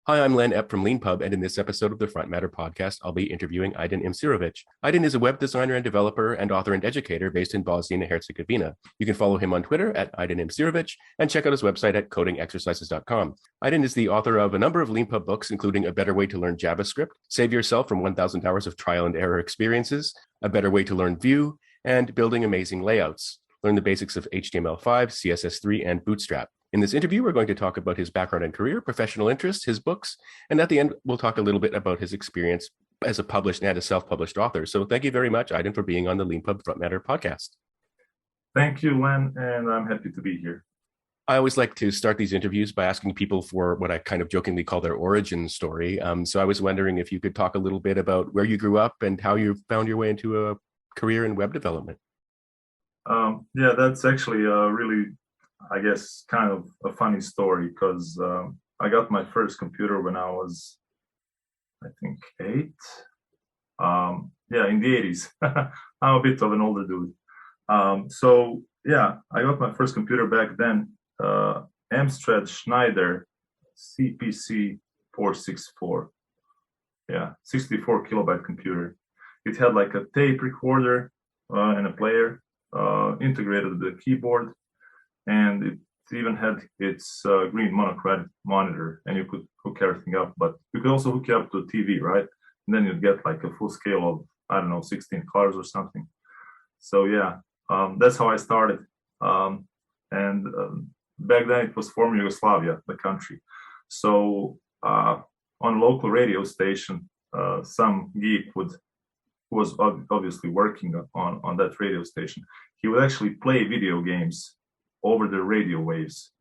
Hi, I'm Len Epp from LeanPub, and in this episode of the Front Matter podcast, I'll be interviewing Ajdin Imsirovic. Ajdin is a web designer and developer and author and educator based in Bosnia and Herzegovina. You can follow him on Twitter at Ajdin Imsirovic and check out his website at codingexercises.com. Ajdin is the author of a number of LeanPub books, including A Better Way to Learn JavaScript, Save Yourself from 1,000 Hours of Trial and Error Experiences, A Better Way to Learn Vue, and Building Amazing Layouts. Learn the basics of HTML5, CSS3, and Bootstrap. In this interview, we're going to talk about his background and career, professional interests, his books, and at the end, we'll talk a little bit about his experience as a published and a self-published author. So thank you very much, Ajdin, for being on the LeanPub Front Matter podcast. Thank you, Len, and I'm happy to be here. I always like to start these interviews by asking people for what I kind of jokingly call their origin story. So I was wondering if you could talk a little bit about where you grew up and how you found your way into a career in web development. Yeah, that's actually really, I guess, kind of a funny story because I got my first computer when I was, I think, 8. Yeah, in the 80s. I'm a bit of an older dude. So yeah, I got my first computer back then, Amstrad Schneider CPC 464. Yeah, 64 kilobyte computer. It had like a tape recorder and a player integrated with the keyboard. And it even had its green monochromatic monitor, and you could hook everything up. But you could also hook it up to a TV, right? And then you'd get like a full scale of, I don't know, 16 colors or something. So yeah, that's how I started. And back then it was former Yugoslavia, the country. So on a local radio station, some geek who was obviously working on that radio station, he would actually play video games over the radio waves,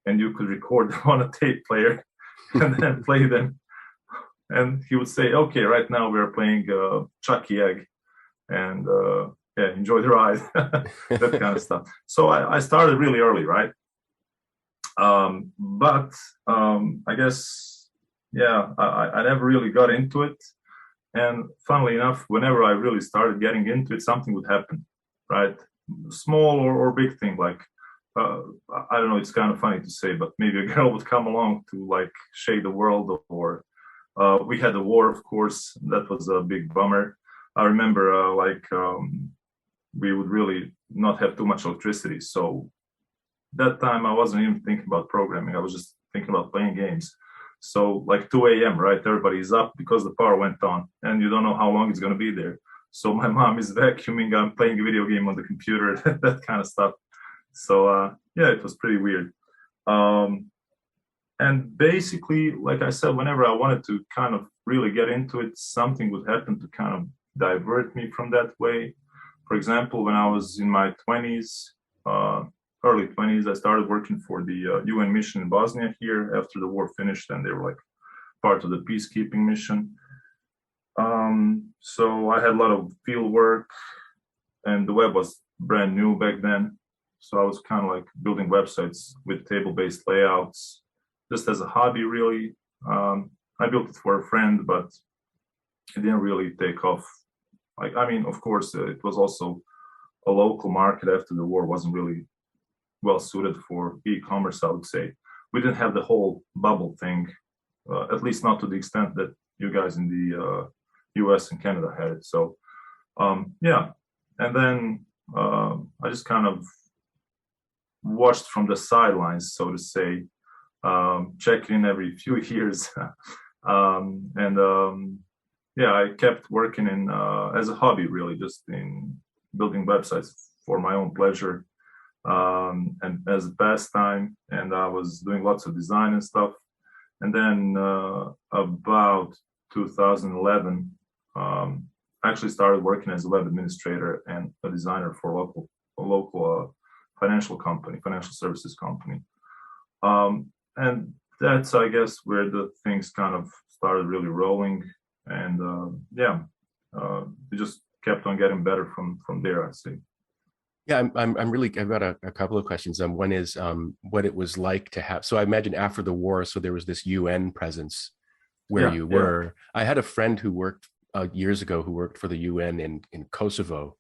and you could record them on a tape player and then play them. And he would say, okay, right now we're playing Chucky Egg, and yeah, enjoy the ride. That kind of stuff. So I started really early, right? But I guess, yeah, I never really got into it. And funnily enough, whenever I really started getting into it, something would happen, right? Small or big thing, like I don't know, it's kind of funny to say, but maybe a girl would come along to like shake the world, or we had a war, of course. That was a big bummer. I remember we would really not have too much electricity. So that time I wasn't even thinking about programming. I was just thinking about playing games. So like 2 a.m., right? Everybody's up because the power went on and you don't know how long it's going to be there. So my mom is vacuuming, I'm playing a video game on the computer, that kind of stuff. So yeah, it was pretty weird. And basically, like I said, whenever I wanted to kind of really get into it, something would happen to kind of divert me from that way. For example, when I was in my 20s, early 20s, I started working for the UN mission in Bosnia here after the war finished, and they were like part of the peacekeeping mission. So I had a lot of field work, and the web was brand new back then. So I was kind of like building websites with table-based layouts, just as a hobby, really. I built it for a friend, but it didn't really take off. Like, I mean, of course, it was also a local market after the war, wasn't really well suited for e-commerce, I would say. We didn't have the whole bubble thing, at least not to the extent that you guys in the US and Canada had it. So yeah, and then I just kind of watched from the sidelines, so to say, checking in every few years. Yeah, I kept working in as a hobby, really, just in building websites for my own pleasure and as a pastime. And I was doing lots of design and stuff. And then about 2011, I actually started working as a web administrator and a designer for a local financial services company. And that's, I guess, where the things kind of started really rolling. And yeah, it just kept on getting better from there, I see. Yeah, I've got a couple of questions. One is what it was like to have, so I imagine after the war, so there was this UN presence where you were. Yeah. I had a friend who worked years ago who worked for the UN in Kosovo.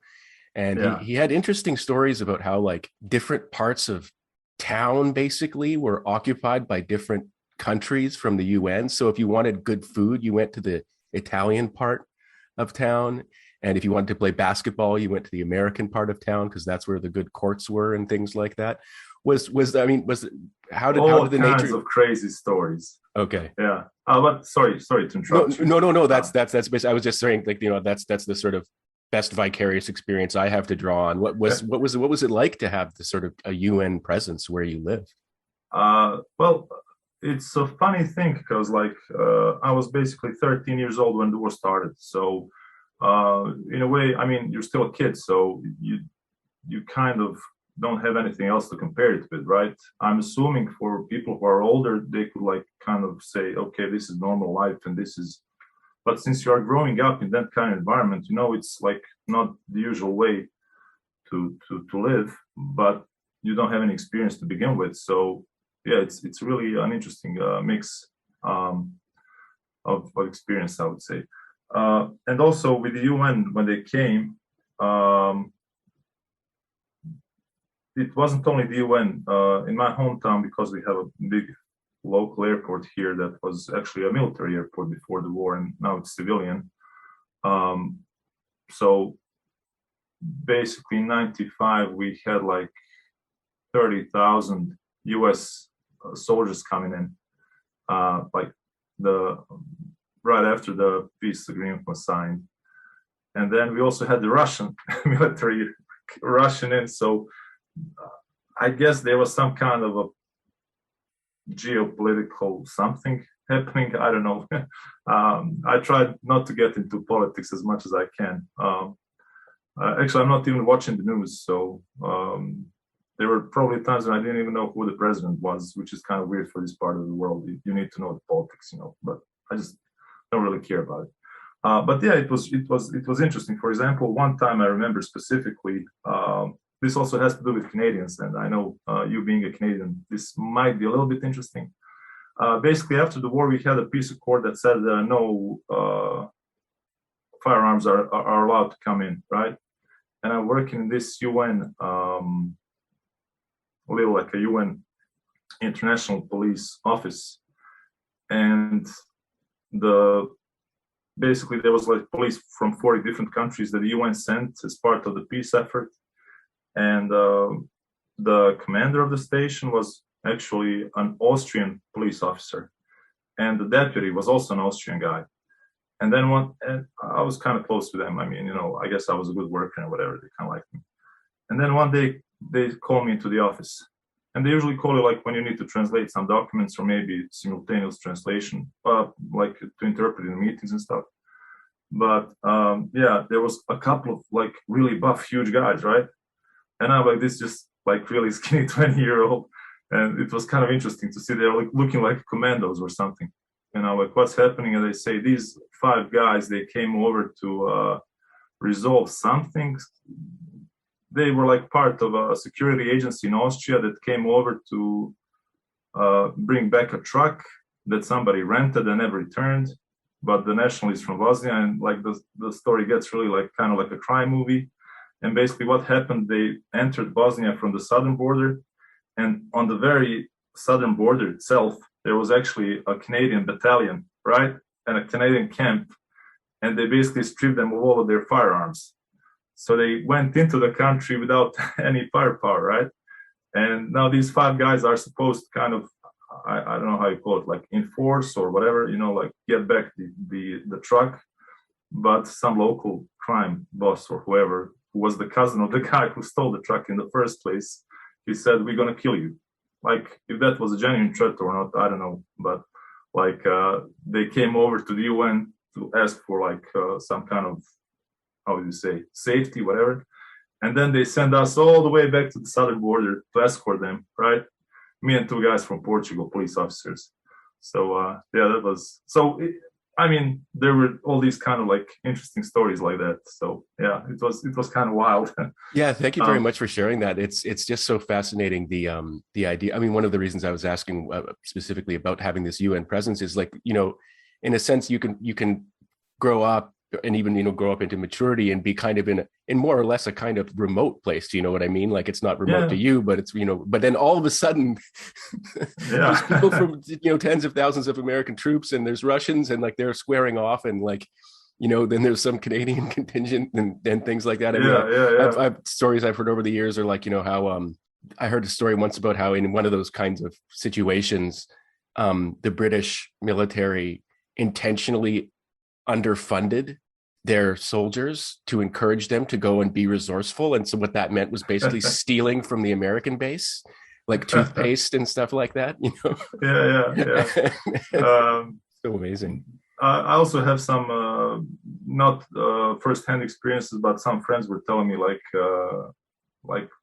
And he had interesting stories about how like different parts of town basically were occupied by different countries from the UN. So if you wanted good food, you went to the Italian part of town. And if you wanted to play basketball, you went to the American part of town because that's where the good courts were and things like that. How did All the kinds nature of crazy stories. Okay. Yeah. But sorry to interrupt you. No. That's basically, I was just saying, like, that's the sort of best vicarious experience I have to draw on. What was it like to have the sort of a UN presence where you live? Well, it's a funny thing because I was basically 13 years old when the war started. So in a way, I mean, you're still a kid, so you kind of don't have anything else to compare it with, right? I'm assuming for people who are older, they could like kind of say, okay, this is normal life and this is, but since you are growing up in that kind of environment, it's like not the usual way to live, but you don't have any experience to begin with. So yeah, it's really an interesting mix of experience, I would say. And also with the UN, when they came, it wasn't only the UN. In my hometown, because we have a big local airport here that was actually a military airport before the war, and now it's civilian. So basically in 95, we had like 30,000 US soldiers coming in, right after the peace agreement was signed. And then we also had the Russian military rushing in. So I guess there was some kind of a geopolitical something happening. I don't know. I tried not to get into politics as much as I can. Actually, I'm not even watching the news. So there were probably times when I didn't even know who the president was, which is kind of weird for this part of the world. You need to know the politics, but I just don't really care about it. But yeah, it was interesting. For example, one time I remember specifically, this also has to do with Canadians, and I know you being a Canadian, this might be a little bit interesting. Basically, after the war, we had a peace accord that said no firearms are allowed to come in, right? And I'm working in this UN, like a UN International Police Office, and basically there was like police from 40 different countries that the UN sent as part of the peace effort. And the commander of the station was actually an Austrian police officer, and the deputy was also an Austrian guy. And then and I was kind of close to them. I mean, I guess I was a good worker and whatever. They kind of liked me. And then one day they called me into the office, and they usually call it like when you need to translate some documents or maybe simultaneous translation, like to interpret in meetings and stuff. But yeah, there was a couple of like really buff, huge guys, right? And I'm like this just like really skinny 20-year-old. And it was kind of interesting to see they're like looking like commandos or something. And I'm like, what's happening? And they say these 5 guys, they came over to resolve something. They were like part of a security agency in Austria that came over to bring back a truck that somebody rented and never returned. But the nationalists from Bosnia, and like the story gets really like kind of like a crime movie. And basically what happened, they entered Bosnia from the southern border, and on the very southern border itself, there was actually a Canadian battalion, right? And a Canadian camp, and they basically stripped them of all of their firearms. So they went into the country without any firepower, right? And now these 5 guys are supposed to kind of, I don't know how you call it, like enforce or whatever, like get back the truck. But some local crime boss or whoever, who was the cousin of the guy who stole the truck in the first place, he said, we're going to kill you. Like, if that was a genuine threat or not, I don't know. But like, they came over to the UN to ask for like some kind of, how would you say, safety, whatever. And then they send us all the way back to the southern border to escort them, right? Me and 2 guys from Portugal, police officers. So yeah, that was, I mean, there were all these kind of like interesting stories like that. So yeah, it was kind of wild. Yeah, thank you very much for sharing that. It's just so fascinating, the idea. I mean, one of the reasons I was asking specifically about having this UN presence is like, in a sense, you can grow up and even, grow up into maturity and be kind of in more or less a kind of remote place. Do you know what I mean? Like, it's not remote to you, but it's, but then all of a sudden there's people from, tens of thousands of American troops, and there's Russians, and like they're squaring off, and like, then there's some Canadian contingent and things like that. I mean, I've stories I've heard over the years are like, how I heard a story once about how in one of those kinds of situations, the British military intentionally underfunded their soldiers to encourage them to go and be resourceful. And so what that meant was basically stealing from the American base, like toothpaste and stuff like that, So amazing. I also have some not first-hand experiences, but some friends were telling me like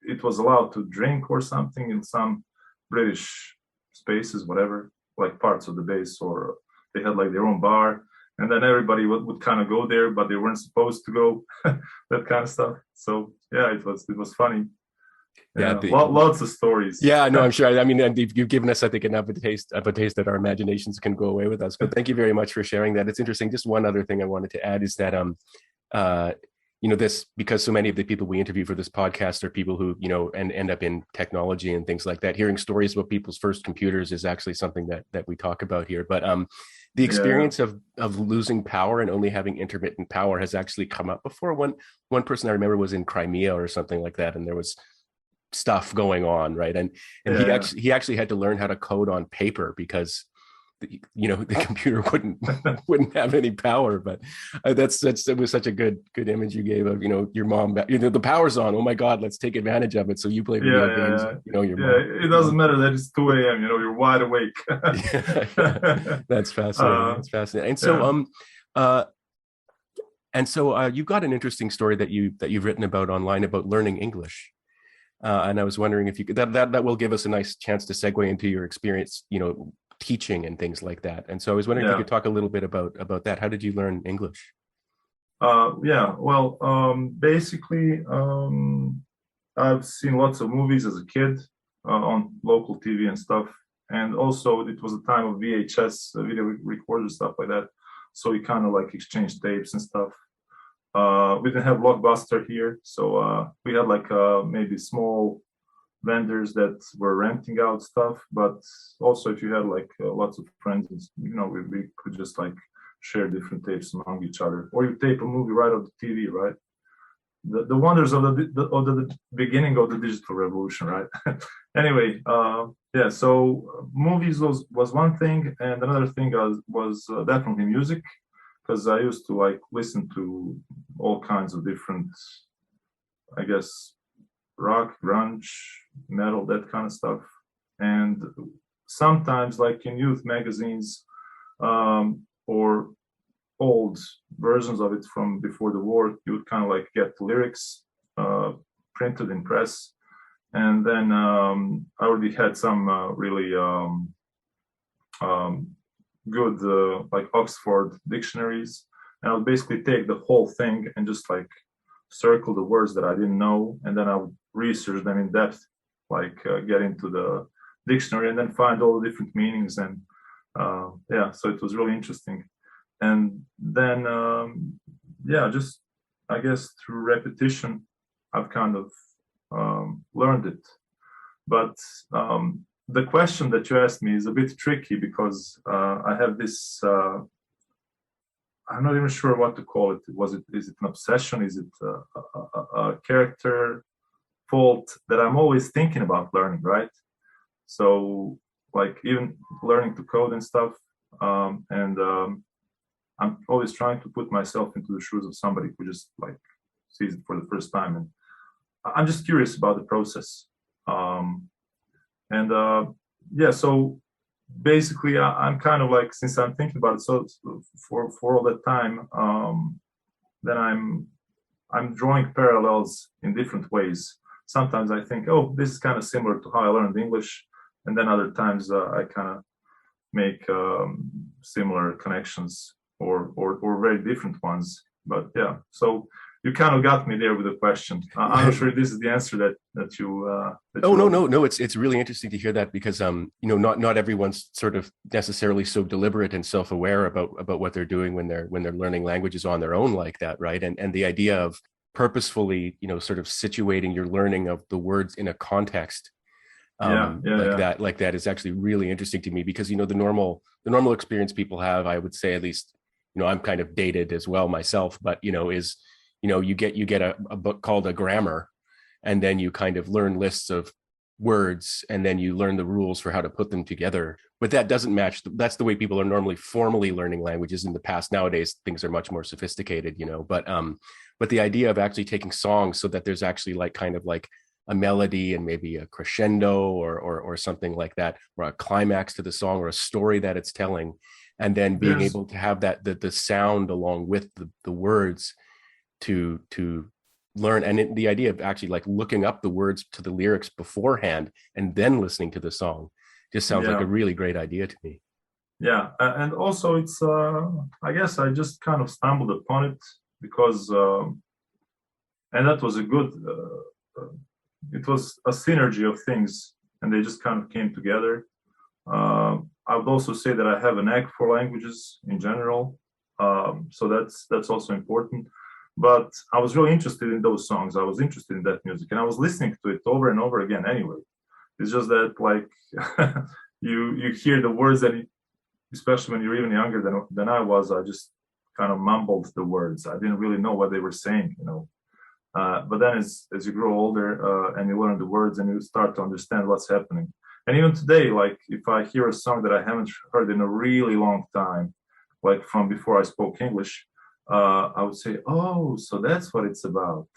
it was allowed to drink or something in some British spaces, whatever, like parts of the base, or they had like their own bar, and then everybody would kind of go there, but they weren't supposed to go, that kind of stuff. So yeah, it was funny. Lots of stories. Yeah, no, I'm sure. I mean, you've given us, I think, enough of a taste that our imaginations can go away with us. But thank you very much for sharing that. It's interesting. Just one other thing I wanted to add is that, this, because so many of the people we interview for this podcast are people who, and end up in technology and things like that. Hearing stories about people's first computers is actually something that we talk about here. But the experience of losing power and only having intermittent power has actually come up before. One person I remember was in Crimea or something like that, and there was stuff going on, right? And he actually had to learn how to code on paper because the computer wouldn't have any power. But it was such a good image you gave of your mom, the power's on, oh my god, let's take advantage of it. So you play video games, your mom, it doesn't matter that it's 2 a.m. You're wide awake. That's fascinating. That's fascinating. And so you've got an interesting story that you've written about online about learning English. And I was wondering if you could, that will give us a nice chance to segue into your experience, teaching and things like that. And so I was wondering if you could talk a little bit about that. How did you learn English? Basically, I've seen lots of movies as a kid on local TV and stuff. And also it was a time of VHS, video recorders, stuff like that. So we kind of like exchanged tapes and stuff. We didn't have Blockbuster here, so we had like maybe small vendors that were renting out stuff. But also, if you had like lots of friends, we could just like share different tapes among each other, or you tape a movie right off the TV, right? The wonders of the beginning of the digital revolution, right? Anyway, so movies was one thing, and another thing was definitely music. Because I used to like listen to all kinds of different, I guess, rock, grunge, metal, that kind of stuff. And sometimes, like in youth magazines, or old versions of it from before the war, you would kind of like get the lyrics printed in press. And then I already had some really good like Oxford dictionaries, and I would basically take the whole thing and just like circle the words that I didn't know, and then I would research them in depth, like get into the dictionary and then find all the different meanings. And so it was really interesting. And then just I guess through repetition I've kind of learned it. But the question that you asked me is a bit tricky because I have this, I'm not even sure what to call it. Is it an obsession? Is it a character fault that I'm always thinking about learning, right? So like even learning to code and stuff, and I'm always trying to put myself into the shoes of somebody who just like sees it for the first time. And I'm just curious about the process. So basically I'm kind of like, since I'm thinking about it so for all that time, then I'm drawing parallels in different ways. Sometimes I think, oh, this is kind of similar to how I learned English, and then other times I kind of make similar connections or very different ones. But yeah, so you kind of got me there with a question. I'm not sure if this is the answer that you. Oh, no. It's really interesting to hear that because not everyone's sort of necessarily so deliberate and self-aware about what they're doing when they're learning languages on their own like that, right? And the idea of purposefully, sort of situating your learning of the words in a context like that is actually really interesting to me because the normal experience people have, I would say, at least I'm kind of dated as well myself, but is you get a book called a grammar, and then you kind of learn lists of words, and then you learn the rules for how to put them together. But that doesn't match. That's the way people are normally formally learning languages in the past. Nowadays, things are much more sophisticated, but the idea of actually taking songs so that there's actually like kind of like a melody and maybe a crescendo or something like that, or a climax to the song or a story that it's telling, and then being able to have that the sound along with the words to learn. And the idea of actually like looking up the words to the lyrics beforehand and then listening to the song just sounds like a really great idea to me. Yeah, and also it's I guess I just kind of stumbled upon it because and that was a good it was a synergy of things, and they just kind of came together. I would also say that I have a knack for languages in general, so that's also important. But I was really interested in those songs. I was interested in that music, and I was listening to it over and over again. Anyway, it's just that like you hear the words, and especially when you're even younger than I was, I just kind of mumbled the words. I didn't really know what they were saying, but then as you grow older and you learn the words and you start to understand what's happening. And even today, like if I hear a song that I haven't heard in a really long time, like from before I spoke English, I would say, "Oh, so that's what it's about."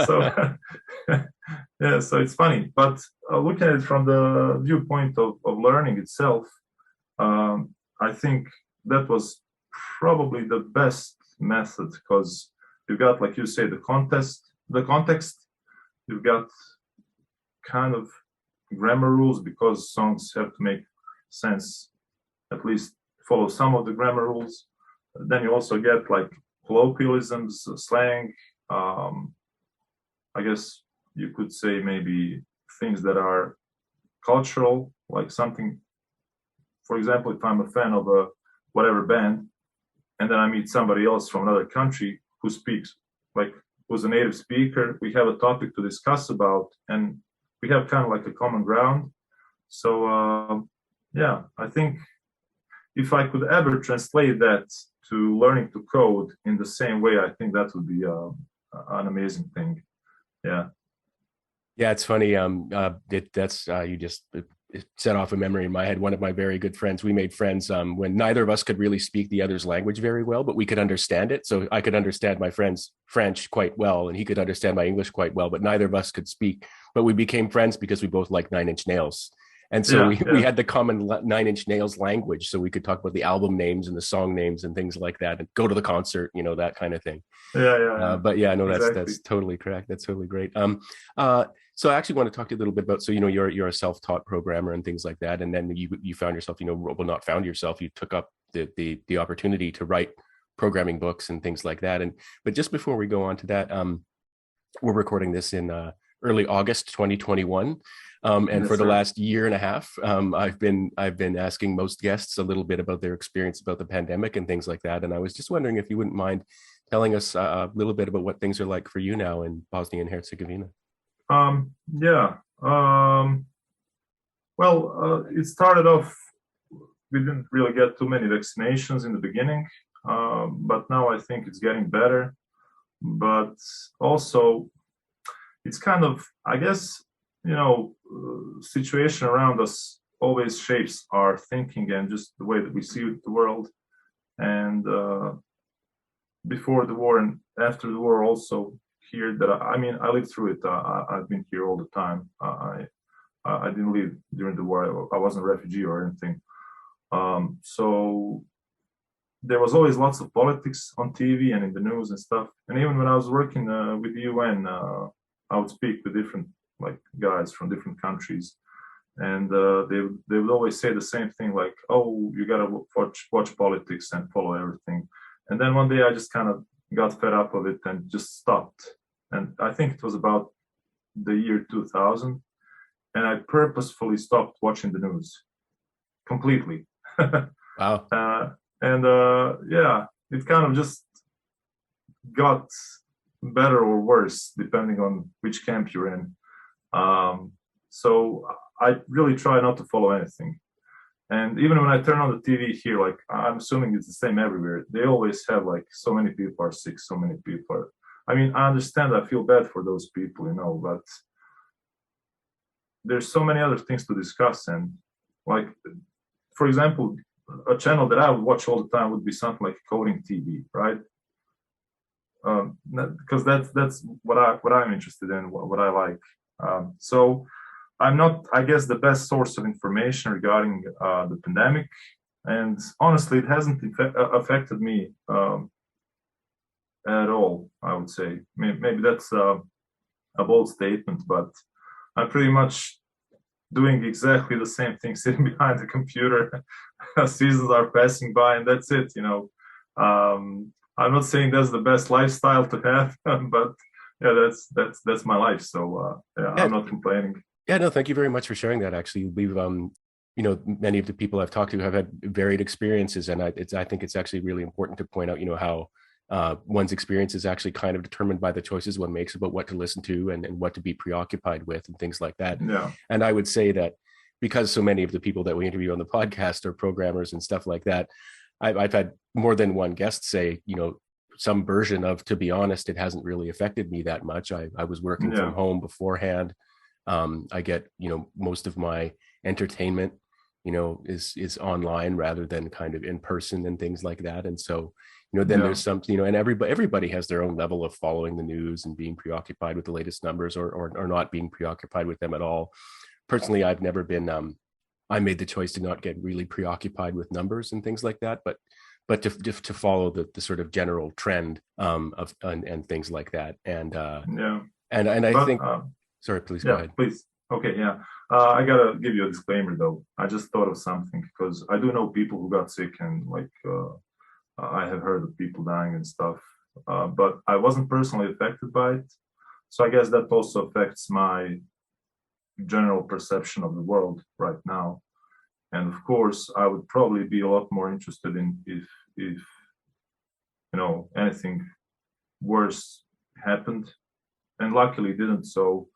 So, yeah, so it's funny. But looking at it from the viewpoint of learning itself, I think that was probably the best method because you've got, like you say, the context. You've got kind of grammar rules because songs have to make sense, at least follow some of the grammar rules. Then you also get like colloquialisms, slang. I guess you could say maybe things that are cultural, like something. For example, if I'm a fan of a whatever band, and then I meet somebody else from another country who speaks, like who's a native speaker, we have a topic to discuss about, and we have kind of like a common ground. So yeah, I think if I could ever translate that to learning to code in the same way, I think that would be an amazing thing. Yeah. Yeah, it's funny. That's you just it set off a memory in my head. One of my very good friends, we made friends when neither of us could really speak the other's language very well, but we could understand it. So I could understand my friend's French quite well, and he could understand my English quite well, but neither of us could speak. But we became friends because we both liked Nine Inch Nails. And so we had the common Nine Inch Nails language. So we could talk about the album names and the song names and things like that and go to the concert, that kind of thing. But yeah, no, that's totally correct. That's totally great. So I actually want to talk to you a little bit about, so, you're a self-taught programmer and things like that. And then you found yourself, well, not found yourself, you took up the opportunity to write programming books and things like that. But just before we go on to that, we're recording this in early August 2021. And for the last year and a half, I've been asking most guests a little bit about their experience about the pandemic and things like that. And I was just wondering if you wouldn't mind telling us a little bit about what things are like for you now in Bosnia and Herzegovina. Well, it started off, we didn't really get too many vaccinations in the beginning, but now I think it's getting better. But also, it's kind of, I guess, situation around us always shapes our thinking and just the way that we see the world. And before the war and after the war also here that I lived through it. I've been here all the time. I didn't live during the war. I wasn't a refugee or anything. So there was always lots of politics on TV and in the news and stuff. And even when I was working with the UN, I would speak with different guys from different countries, and they would always say the same thing, like, "Oh, you gotta watch politics and follow everything." And then one day I just kind of got fed up of it and just stopped. And I think it was about the year 2000, and I purposefully stopped watching the news completely. Wow. Yeah, it kind of just got better or worse depending on which camp you're in. So I really try not to follow anything. And even when I turn on the TV here, like I'm assuming it's the same everywhere. They always have like so many people are sick, so many people are. I mean, I understand. I feel bad for those people, but there's so many other things to discuss. And like, for example, a channel that I would watch all the time would be something like Coding TV, right? Because that's what I'm interested in, what I like. So I'm not, I guess, the best source of information regarding the pandemic, and honestly, it hasn't affected me at all. I would say maybe that's a bold statement, but I'm pretty much doing exactly the same thing, sitting behind the computer. Seasons are passing by, and that's it. I'm not saying that's the best lifestyle to have, but yeah, that's my life. So yeah, I'm not complaining. Yeah, no, thank you very much for sharing that. Actually, we've many of the people I've talked to have had varied experiences, and I think it's actually really important to point out, how one's experience is actually kind of determined by the choices one makes about what to listen to and what to be preoccupied with and things like that. Yeah. And I would say that because so many of the people that we interview on the podcast are programmers and stuff like that, I've had more than one guest say, some version of, to be honest, it hasn't really affected me that much. I was working from home beforehand. I get, most of my entertainment, is online rather than kind of in person and things like that. And so, then there's some, and everybody has their own level of following the news and being preoccupied with the latest numbers or not being preoccupied with them at all. Personally, I've never been, I made the choice to not get really preoccupied with numbers and things like that, but to follow the sort of general trend of and things like that. And I think, sorry, please go ahead. Please. Okay, yeah. I gotta give you a disclaimer though. I just thought of something because I do know people who got sick and I have heard of people dying and stuff, but I wasn't personally affected by it. So I guess that also affects my general perception of the world right now. And of course, I would probably be a lot more interested in if anything worse happened, and luckily it didn't. So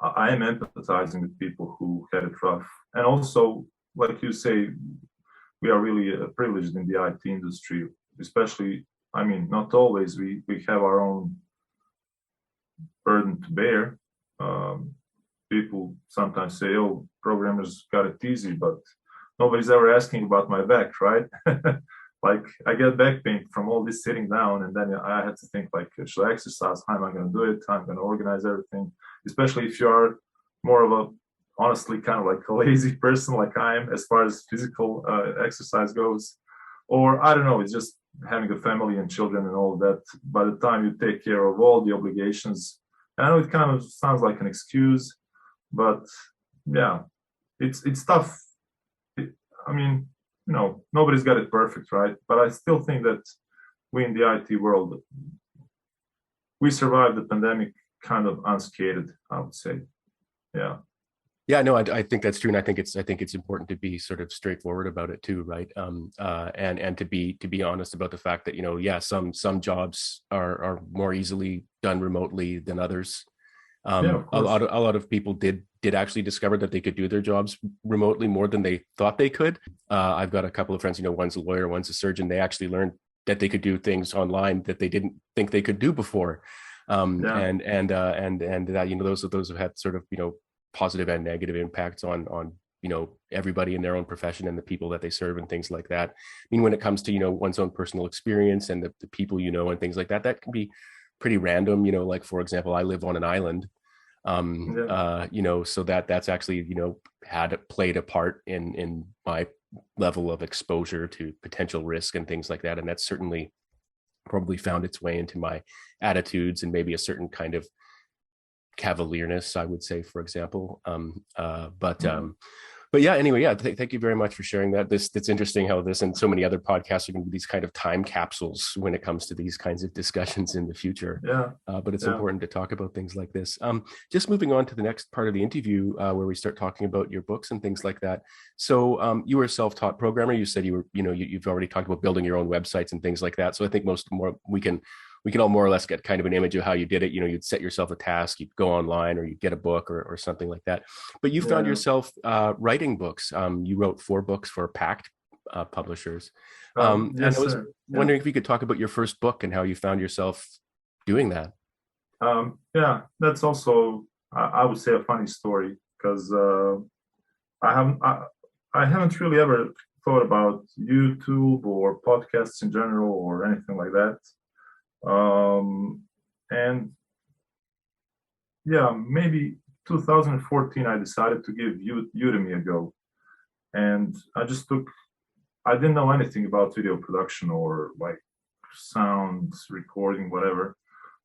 I am empathizing with people who had it rough. And also, like you say, we are really privileged in the IT industry, especially, I mean, not always. We have our own burden to bear. People sometimes say, oh, programmers got it easy, but nobody's ever asking about my back, right? Like I get back pain from all this sitting down, and then I had to think like, should I exercise? How am I going to do it? How am I going to organize everything? Especially if you are more of a, honestly, kind of like a lazy person like I am as far as physical exercise goes. Or I don't know, it's just having a family and children and all of that. By the time you take care of all the obligations, I know it kind of sounds like an excuse, but yeah, it's tough. I mean, nobody's got it perfect, right? But I still think that we in the IT world, we survived the pandemic kind of unscathed, I would say. Yeah. Yeah, no, I think that's true, and I think it's important to be sort of straightforward about it too, right? And to be honest about the fact that some jobs are more easily done remotely than others. A lot of people did actually discover that they could do their jobs remotely more than they thought they could. I've got a couple of friends, one's a lawyer, one's a surgeon. They actually learned that they could do things online that they didn't think they could do before. And that, those have had sort of, positive and negative impacts on everybody in their own profession and the people that they serve and things like that. I mean, when it comes to, one's own personal experience and the people, and things like that, that can be pretty random. Like, for example, I live on an island. So that's actually, played a part in my level of exposure to potential risk and things like that. And that's certainly probably found its way into my attitudes and maybe a certain kind of cavalierness, I would say, for example. But But yeah, anyway, yeah, thank you very much for sharing that. It's interesting how this and so many other podcasts are going to be these kind of time capsules when it comes to these kinds of discussions in the future. Yeah. But it's important to talk about things like this. Just moving on to the next part of the interview, where we start talking about your books and things like that. So you were a self-taught programmer. You said you've already talked about building your own websites and things like that. So I think we can all more or less get kind of an image of how you did it. You'd set yourself a task, you'd go online, or you'd get a book or something like that. But you found yourself writing books. You wrote 4 books for Pact publishers. Yes, and I was sir. wondering if you could talk about your first book and how you found yourself doing that. Yeah, that's also, I would say, a funny story, because I haven't really ever thought about YouTube or podcasts in general or anything like that. And yeah, maybe 2014, I decided to give Udemy a go. And I didn't know anything about video production or like sound recording, whatever.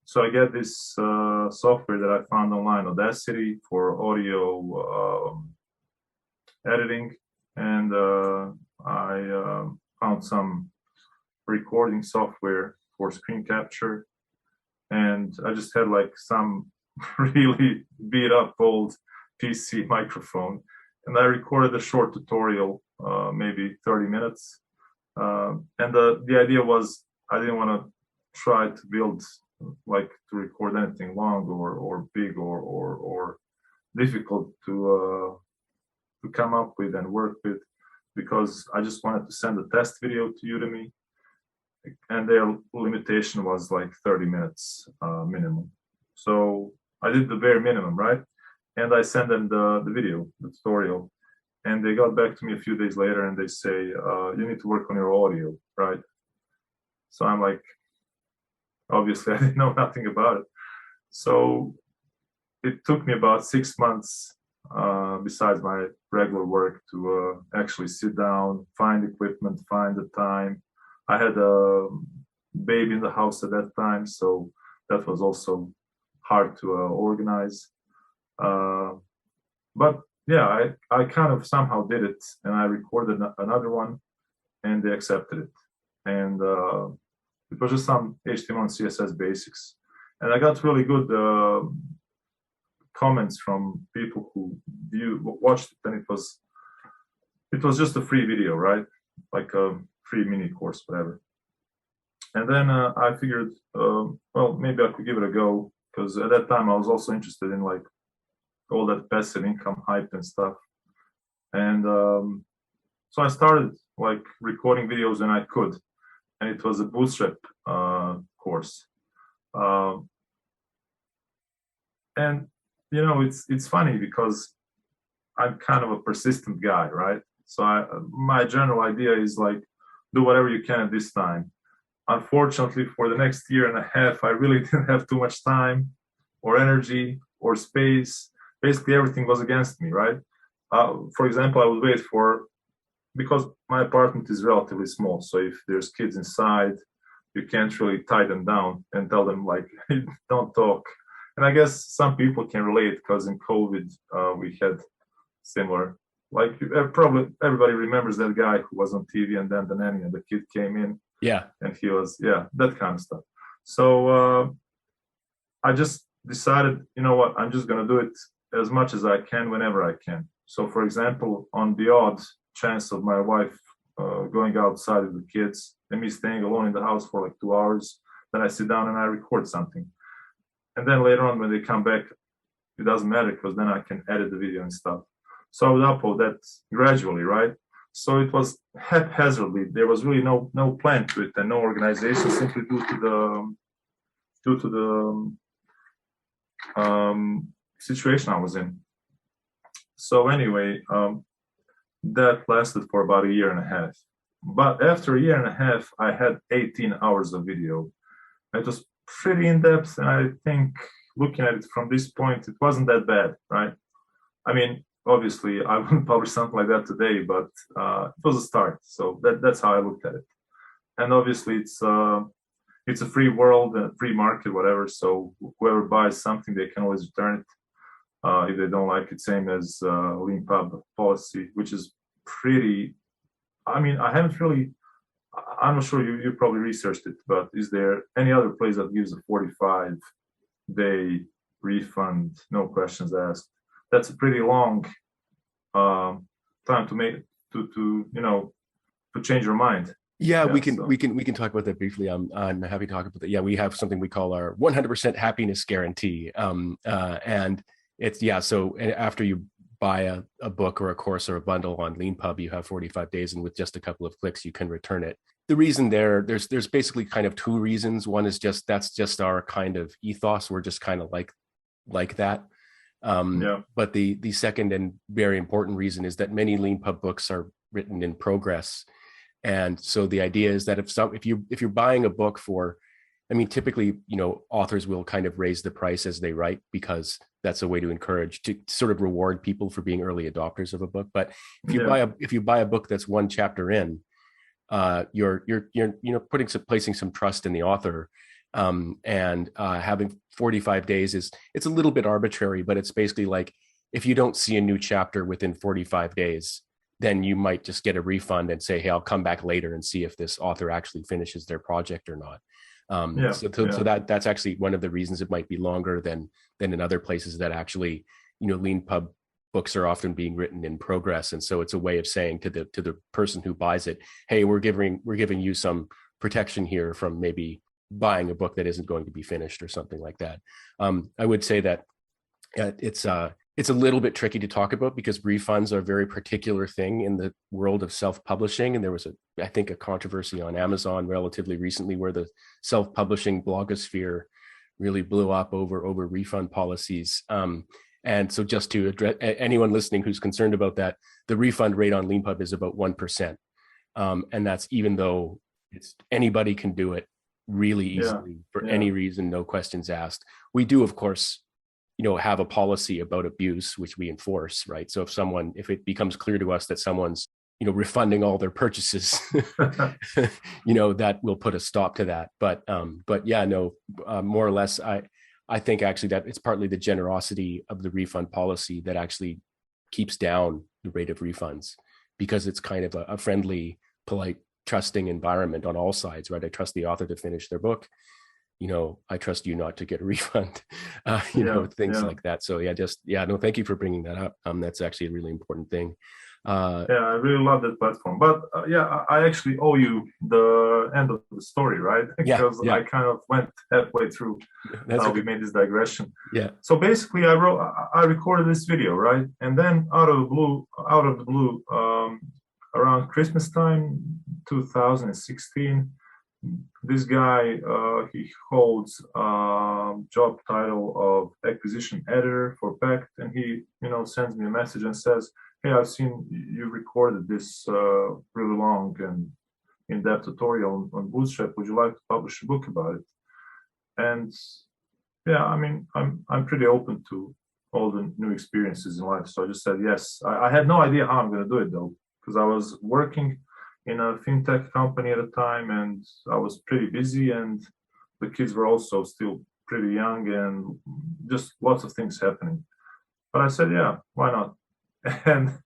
So I get this software that I found online, Audacity, for audio editing. And I found some recording software for screen capture. And I just had like some really beat up old PC microphone. And I recorded a short tutorial, maybe 30 minutes. And the idea was, I didn't want to try to build, like, to record anything long or big or difficult to come up with and work with, because I just wanted to send a test video to Udemy, and their limitation was like 30 minutes minimum. So I did the bare minimum, right? And I sent them the video, the tutorial, and they got back to me a few days later and they say, you need to work on your audio, right? So I'm like, obviously I didn't know nothing about it. So it took me about 6 months, besides my regular work, to actually sit down, find equipment, find the time. I had a baby in the house at that time, so that was also hard to organize. But yeah, I kind of somehow did it, and I recorded another one, and they accepted it. And it was just some HTML and CSS basics. And I got really good comments from people who watched it, and it was just a free video, right? Like a free mini course, whatever. And then I figured, well, maybe I could give it a go, because at that time I was also interested in like all that passive income hype and stuff. And so I started like recording videos when I could, and it was a bootstrap course. And it's funny because I'm kind of a persistent guy, right? So my general idea is like, do whatever you can at this time. Unfortunately, for the next year and a half, I really didn't have too much time or energy or space. Basically, everything was against me, right? For example, I would wait because my apartment is relatively small. So if there's kids inside, you can't really tie them down and tell them like, don't talk. And I guess some people can relate, because in COVID, we had similar, like, probably everybody remembers that guy who was on TV, and then the nanny and the kid came in. Yeah. And he was, that kind of stuff. So I just decided, you know what, I'm just going to do it as much as I can, whenever I can. So, for example, on the odd chance of my wife going outside with the kids and me staying alone in the house for like 2 hours, then I sit down and I record something. And then later on, when they come back, it doesn't matter, because then I can edit the video and stuff. So I would upload that gradually, right? So it was haphazardly. There was really no plan to it and no organization, simply due to the situation I was in. So anyway, that lasted for about a year and a half. But after a year and a half, I had 18 hours of video. It was pretty in depth, and I think, looking at it from this point, it wasn't that bad, right? I mean, obviously, I wouldn't publish something like that today, but it was a start. So that's how I looked at it. And obviously, it's a free world, a free market, whatever. So whoever buys something, they can always return it. if they don't like it, same as lean pub policy, which is pretty. I mean, I haven't really. I'm not sure you probably researched it, but is there any other place that gives a 45-day refund, no questions asked? That's a pretty long time to make to change your mind. Yeah, Yeah, we can talk about that briefly. I'm happy to talk about that. Yeah, we have something we call our 100% happiness guarantee. And it's so after you buy a book or a course or a bundle on LeanPub, you have 45 days, and with just a couple of clicks, you can return it. The reason there's basically kind of two reasons. One is that's just our kind of ethos. We're just kind of like that. But the second and very important reason is that many LeanPub books are written in progress. And so the idea is that if you're buying a book for, I mean, typically, authors will kind of raise the price as they write, because that's a way to sort of reward people for being early adopters of a book. But if you buy a book that's one chapter in, you're placing some trust in the author, and having 45 days it's a little bit arbitrary, but it's basically like, if you don't see a new chapter within 45 days, then you might just get a refund and say, hey, I'll come back later and see if this author actually finishes their project or not. So that's actually one of the reasons it might be longer than in other places that actually, LeanPub books are often being written in progress. And so it's a way of saying to the person who buys it, hey, we're giving you some protection here from maybe buying a book that isn't going to be finished or something like that. I would say that it's a little bit tricky to talk about, because refunds are a very particular thing in the world of self-publishing. And there was I think a controversy on Amazon relatively recently where the self-publishing blogosphere really blew up over refund policies. And so just to address anyone listening who's concerned about that, the refund rate on LeanPub is about 1%. And that's even though anybody can do it really easily for any reason, no questions asked. We do, of course, have a policy about abuse, which we enforce, right? So if it becomes clear to us that someone's, refunding all their purchases, that will put a stop to that. But more or less, I think actually that it's partly the generosity of the refund policy that actually keeps down the rate of refunds, because it's kind of a friendly, polite, trusting environment on all sides, right? I trust the author to finish their book. I trust you not to get a refund, things like that. So thank you for bringing that up. That's actually a really important thing. I really love that platform, but I actually owe you the end of the story, right? Because I kind of went halfway through. We made this digression. So basically I recorded this video, right? And then out of the blue, around Christmas time 2016, this guy, he holds job title of acquisition editor for Pact, and he sends me a message and says, hey, I've seen you recorded this really long and in-depth tutorial on Bootstrap. Would you like to publish a book about it? And I mean, I'm pretty open to all the new experiences in life. So I just said yes. I had no idea how I'm going to do it though, because I was working in a fintech company at the time, and I was pretty busy, and the kids were also still pretty young, and just lots of things happening. But I said, yeah, why not? And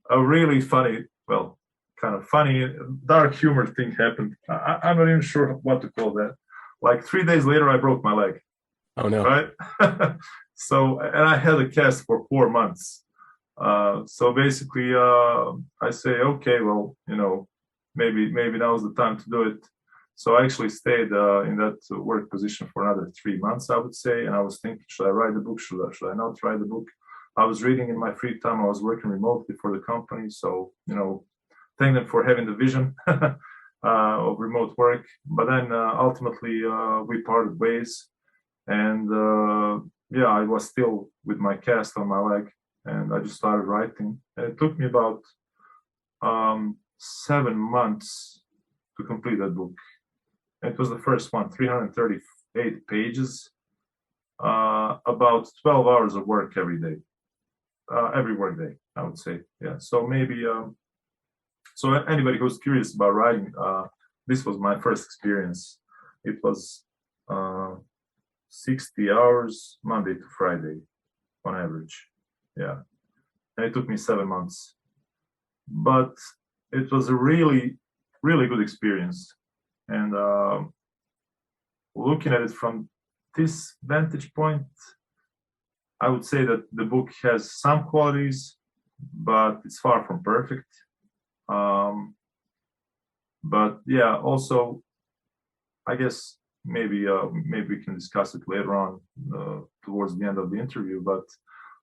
a really funny, kind of funny, dark humor thing happened. I'm not even sure what to call that. Like 3 days later, I broke my leg. Oh no! Right. So, and I had a cast for 4 months. So basically, I say, okay, well, maybe now's the time to do it. So I actually stayed in that work position for another 3 months, I would say. And I was thinking, should I write the book? Should I not write the book? I was reading in my free time. I was working remotely for the company. So, thank them for having the vision of remote work. But then ultimately we parted ways. And I was still with my cast on my leg. And I just started writing. And it took me about 7 months to complete that book. It was the first one, 338 pages, about 12 hours of work every day, every work day, I would say. Yeah. So maybe, so anybody who's curious about writing, this was my first experience. It was 60 hours, Monday to Friday, on average. Yeah. And it took me 7 months. But it was a really, really good experience. And looking at it from this vantage point, I would say that the book has some qualities, but it's far from perfect. But yeah, also, I guess maybe we can discuss it later on towards the end of the interview. But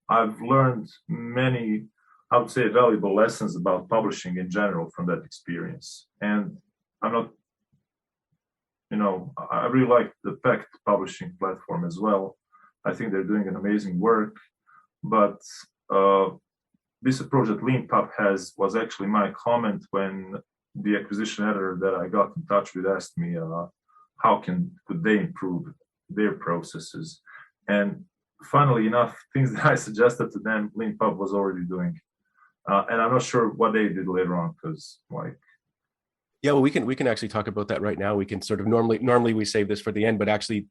I've learned many, I would say, valuable lessons about publishing in general from that experience. And I'm not, I really like the Pact publishing platform as well. I think they're doing an amazing work. But this approach that LeanPub has was actually my comment when the acquisition editor that I got in touch with asked me how could they improve their processes. And funnily enough, things that I suggested to them, LeanPub was already doing. And I'm not sure what they did later on, because yeah, well, we can actually talk about that right now. We can sort of normally we save this for the end, but actually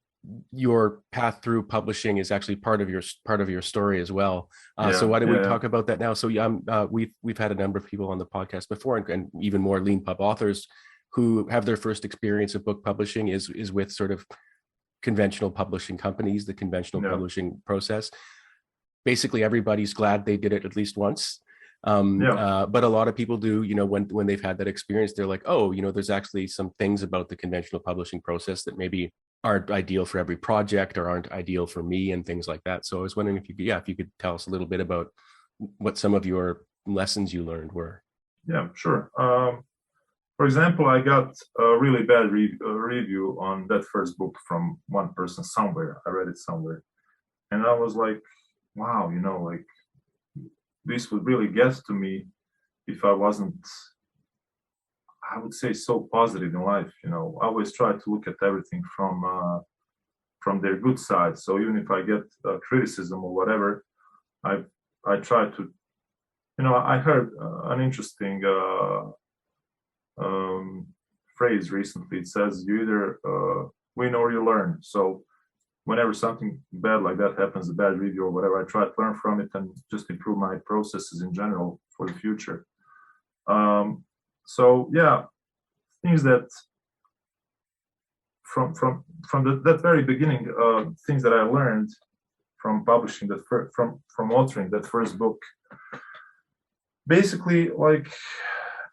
your path through publishing is actually part of your story as well. So why don't we talk about that now? So we've had a number of people on the podcast before, and even more LeanPub authors who have their first experience of book publishing is with sort of conventional publishing companies, the conventional publishing process. Basically, everybody's glad they did it at least once. But a lot of people do, when they've had that experience, they're like, oh, there's actually some things about the conventional publishing process that maybe aren't ideal for every project or aren't ideal for me and things like that. So I was wondering if you could tell us a little bit about what some of your lessons you learned were. Yeah, sure. For example, I got a really bad review on that first book from one person somewhere. I read it somewhere. And I was like, wow, this would really get to me if I wasn't, I would say, so positive in life. I always try to look at everything from their good side. So even if I get criticism or whatever, I try to, I heard an interesting phrase recently. It says, you either win or you learn. So whenever something bad like that happens, a bad review or whatever, I try to learn from it and just improve my processes in general for the future. So yeah, things that from that very beginning, things that I learned from publishing from authoring that first book, basically,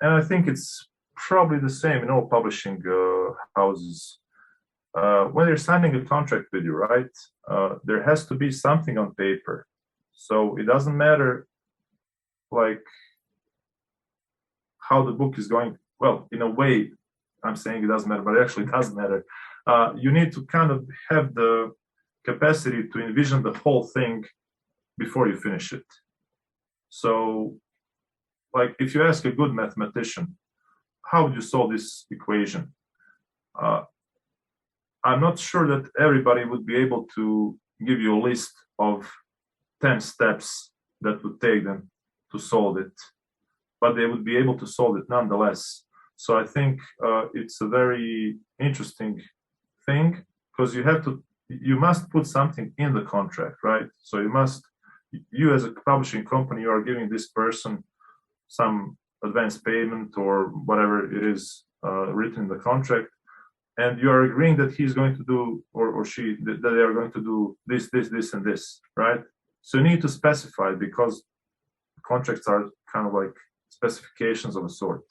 and I think it's probably the same in all publishing houses. When they're signing a contract with you, right, there has to be something on paper. So it doesn't matter how the book is going. Well, in a way, I'm saying it doesn't matter, but it actually does matter. You need to kind of have the capacity to envision the whole thing before you finish it. So, if you ask a good mathematician, how would you solve this equation? I'm not sure that everybody would be able to give you a list of 10 steps that would take them to solve it, but they would be able to solve it nonetheless. So I think it's a very interesting thing, because you must put something in the contract, right? So you as a publishing company, you are giving this person some advance payment or whatever it is written in the contract, and you are agreeing that he's going to do, or she, that they are going to do this, and this, right? So you need to specify, because contracts are kind of like specifications of a sort.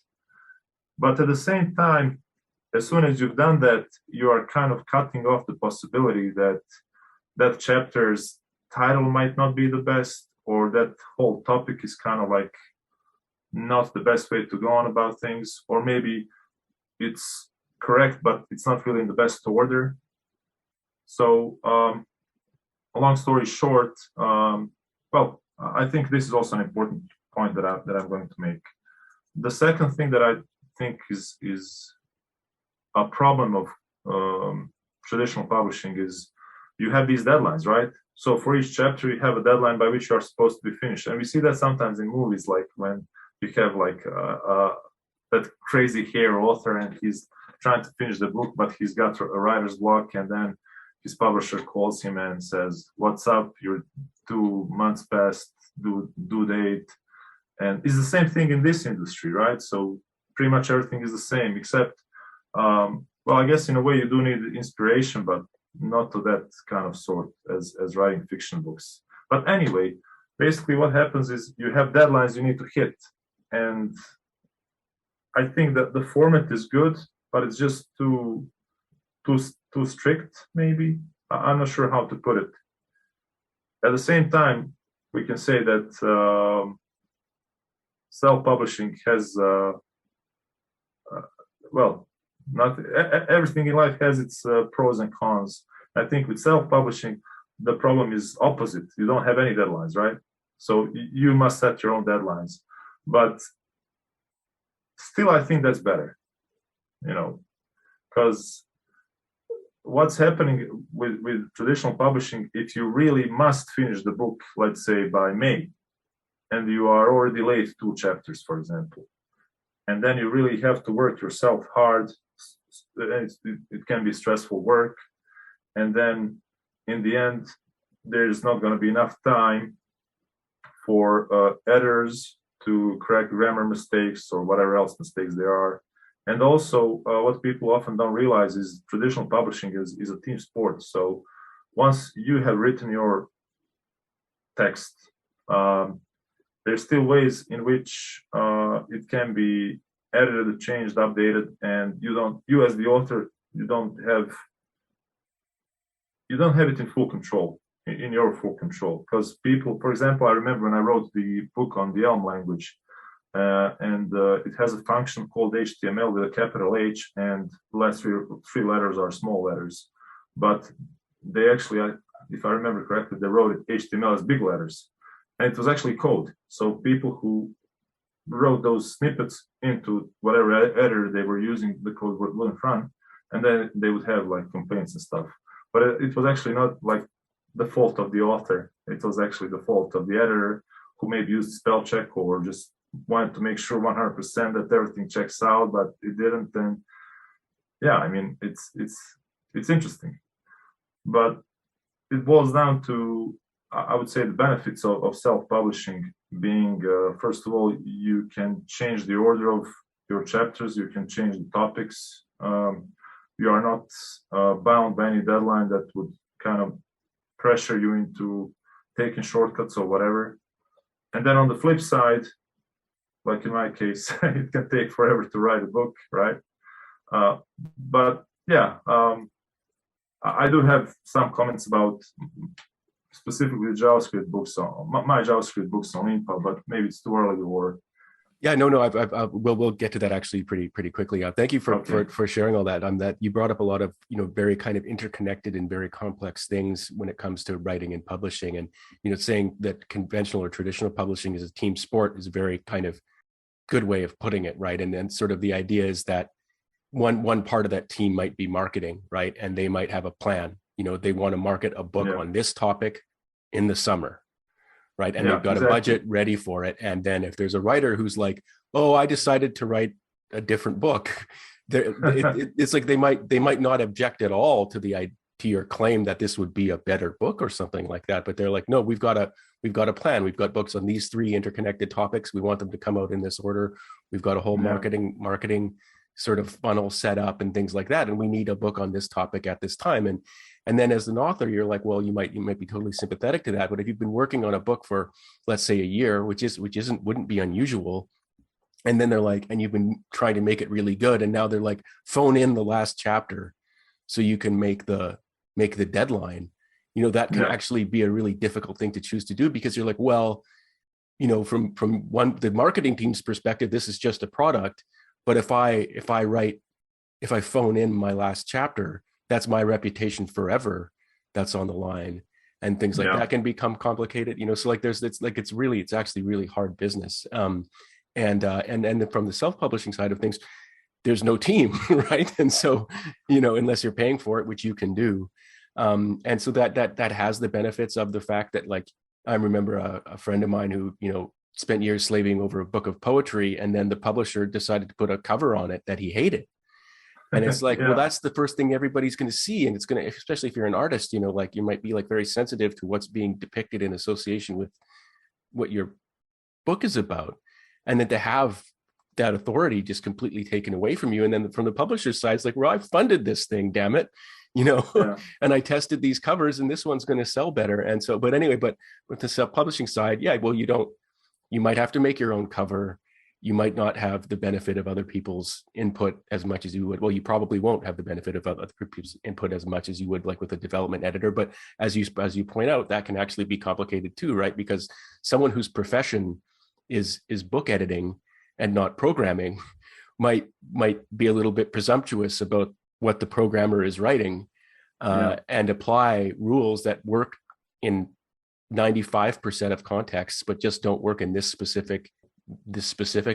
But at the same time, as soon as you've done that, you are kind of cutting off the possibility that that chapter's title might not be the best, or that whole topic is kind of not the best way to go on about things, or maybe it's correct, but it's not really in the best order. So, a long story short, I think this is also an important point that I'm going to make. The second thing that I think is a problem of traditional publishing is you have these deadlines, right? So for each chapter, you have a deadline by which you are supposed to be finished, and we see that sometimes in movies, like when you have that crazy hair author and he's trying to finish the book, but he's got a writer's block, and then his publisher calls him and says, "What's up? You're 2 months past due date." And it's the same thing in this industry, right? So pretty much everything is the same, except, well, I guess in a way you do need inspiration, but not to that kind of sort as writing fiction books. But anyway, basically what happens is you have deadlines you need to hit. And I think that the format is good, but it's just too strict, maybe. I'm not sure how to put it. At the same time, we can say that self-publishing has, well, not everything in life has its pros and cons. I think with self-publishing, the problem is opposite. You don't have any deadlines, right? So you must set your own deadlines. But still, I think that's better, because what's happening with traditional publishing, if you really must finish the book, let's say by May, and you are already late 2 chapters, for example, and then you really have to work yourself hard, it can be stressful work, and then in the end, there's not going to be enough time for editors to correct grammar mistakes or whatever else mistakes there are. And also, what people often don't realize is traditional publishing is a team sport. So once you have written your text, there's still ways in which it can be edited, changed, updated, and you as the author, you don't have it in full control, in your full control. Because people, for example, I remember when I wrote the book on the Elm language, and it has a function called HTML with a capital H, and the last three letters are small letters. But they actually, if I remember correctly, they wrote it HTML as big letters, and it was actually code. So people who wrote those snippets into whatever editor they were using, the code wouldn't run, and then they would have like complaints and stuff. But it was actually not like the fault of the author. It was actually the fault of the editor, who maybe used spell check or just wanted to make sure 100% that everything checks out, but it didn't. And yeah, I mean, it's interesting, but it boils down to, I would say, the benefits of self-publishing being, first of all, you can change the order of your chapters, you can change the topics. You are not bound by any deadline that would kind of pressure you into taking shortcuts or whatever. And then on the flip side, like in my case, it can take forever to write a book, right? But yeah, I do have some comments about specifically JavaScript books, my JavaScript books on Impa, but maybe it's too early or. Yeah, no, we'll get to that actually pretty quickly. Thank you for sharing all that. That you brought up a lot of very kind of interconnected and very complex things when it comes to writing and publishing, and saying that conventional or traditional publishing is a team sport is a very kind of good way of putting it, right? And then sort of the idea is that one part of that team might be marketing, right? And they might have a plan. They want to market a book on this topic in the summer. Right. And they've got a budget ready for it. And then if there's a writer who's like, oh, I decided to write a different book, it's like they might not object at all to your claim that this would be a better book or something like that. But they're like, no, we've got a plan. We've got books on these 3 interconnected topics. We want them to come out in this order. We've got a whole marketing sort of funnel set up and things like that. And we need a book on this topic at this time. And then as an author, you're like, well, you might be totally sympathetic to that. But if you've been working on a book for, let's say, a year, wouldn't be unusual, and then they're like, and you've been trying to make it really good, and now they're like, phone in the last chapter so you can make the deadline. That can actually be a really difficult thing to choose to do, because you're like, well, from the marketing team's perspective, this is just a product. But if I phone in my last chapter, that's my reputation forever that's on the line, and things like that can become complicated. So like it's actually really hard business. And from the self-publishing side of things, there's no team, right? And so, unless you're paying for it, which you can do. And so that has the benefits of the fact that, like, I remember a friend of mine who, spent years slaving over a book of poetry, and then the publisher decided to put a cover on it that he hated. And it's like, well, Yeah, that's the first thing everybody's going to see. And it's going to, especially if you're an artist, you know, like you might be like very sensitive to what's being depicted in association with what your book is about. And then to have that authority just completely taken away from you. And then from the publisher's side, it's like, well, I funded this thing, damn it, you know, yeah, and I tested these covers and this one's going to sell better. And so, but anyway, but with the self-publishing side, yeah, well, you might have to make your own cover. You might not have the benefit of other people's input as much as you would. Well, you probably won't have the benefit of other people's input as much as you would like with a development editor. But as you point out, that can actually be complicated too, right? Because someone whose profession is book editing and not programming might be a little bit presumptuous about what the programmer is writing, and apply rules that work in 95% of contexts, but just don't work in this specific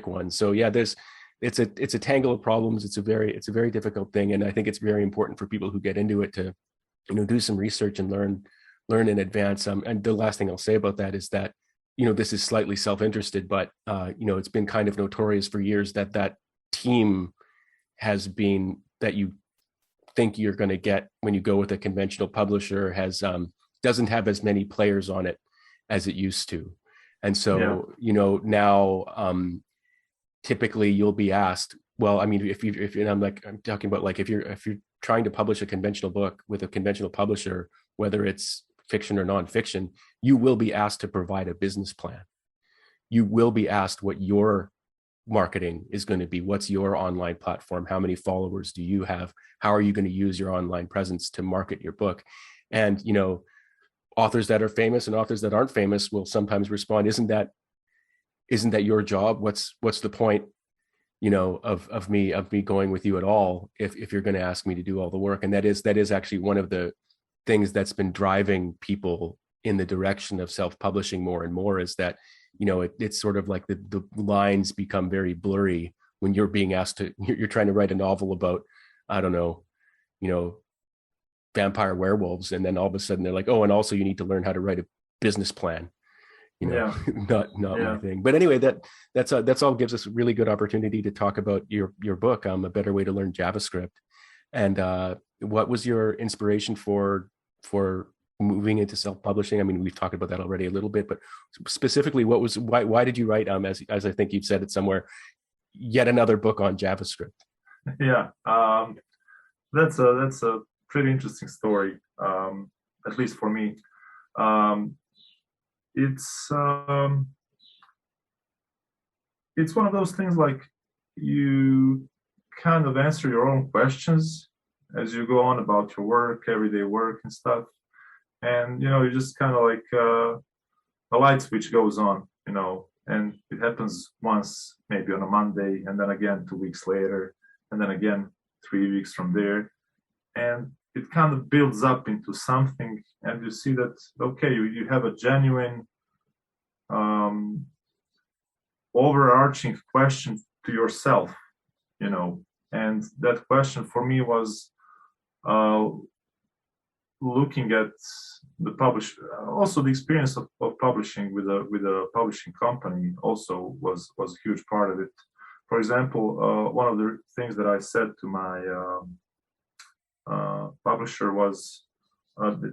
one. So yeah, it's a tangle of problems. It's a very difficult thing, and I think it's very important for people who get into it to, you know, do some research and learn in advance. And the last thing I'll say about that is that, you know, this is slightly self-interested, but you know, it's been kind of notorious for years that team has been that you think you're going to get when you go with a conventional publisher has doesn't have as many players on it as it used to. And so, you know, now typically you'll be asked, well, I mean, if and I'm talking about like if you're trying to publish a conventional book with a conventional publisher, whether it's fiction or nonfiction, you will be asked to provide a business plan. You will be asked what your marketing is going to be. What's your online platform? How many followers do you have? How are you going to use your online presence to market your book? And, you know, authors that are famous and authors that aren't famous will sometimes respond, isn't that your job? What's the point, you know, of me going with you at all if you're going to ask me to do all the work? And that is actually one of the things that's been driving people in the direction of self-publishing more and more, is that, you know, it's sort of like the lines become very blurry when you're being asked to, you're trying to write a novel about, I don't know, you know, vampire werewolves, and then all of a sudden they're like, oh, and also you need to learn how to write a business plan, you know. not my thing. But anyway, that's all gives us a really good opportunity to talk about your book, A Better Way to Learn JavaScript. And what was your inspiration for moving into self-publishing? I mean, we've talked about that already a little bit, but specifically, why did you write, as I think you've said it somewhere, yet another book on JavaScript? Yeah, that's a pretty interesting story, at least for me. It's one of those things like you kind of answer your own questions as you go on about your work, everyday work and stuff. And, you know, you just kind of like a light switch goes on, you know, and it happens once, maybe on a Monday, and then again 2 weeks later, and then again 3 weeks from there. And it kind of builds up into something, and you see that, okay, you have a genuine overarching question to yourself, you know. And that question for me was looking at the also the experience of publishing with a publishing company also was a huge part of it. For example, one of the things that I said to my publisher was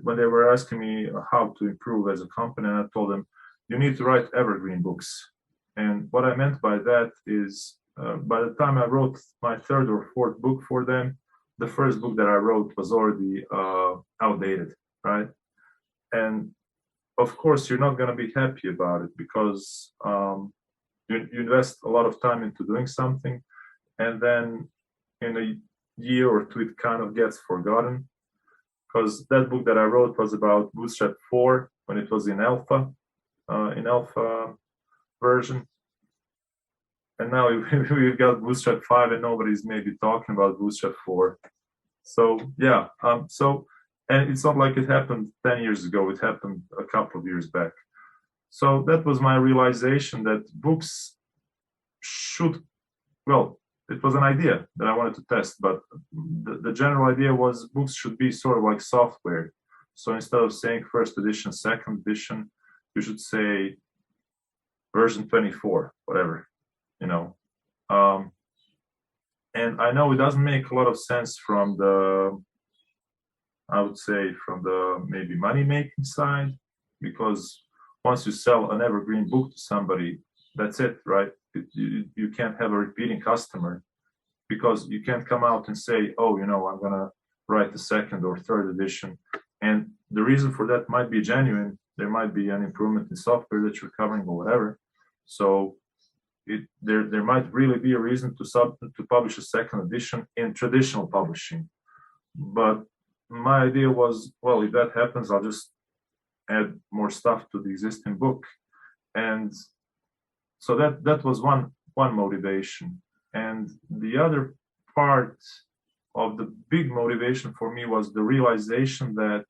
when they were asking me how to improve as a company, and I told them, you need to write evergreen books. And what I meant by that is by the time I wrote my third or fourth book for them, the first book that I wrote was already outdated, right? And of course, you're not going to be happy about it, because you invest a lot of time into doing something, and then in a year or two, it kind of gets forgotten. Because that book that I wrote was about Bootstrap 4 when it was in alpha version. And now we've got Bootstrap 5 and nobody's maybe talking about Bootstrap 4. So yeah, and it's not like it happened 10 years ago, it happened a couple of years back. So that was my realization that books should, well, it was an idea that I wanted to test, but the general idea was books should be sort of like software. So instead of saying first edition, second edition, you should say version 24, whatever, you know. And I know it doesn't make a lot of sense from the, I would say, from the maybe money making side, because once you sell an evergreen book to somebody, that's it, right? You can't have a repeating customer, because you can't come out and say, oh, I'm going to write the second or third edition. And the reason for that might be genuine. There might be an improvement in software that you're covering or whatever. So there might really be a reason to publish a second edition in traditional publishing. But my idea was, well, if that happens, I'll just add more stuff to the existing book. And so that was one motivation. And the other part of the big motivation for me was the realization that,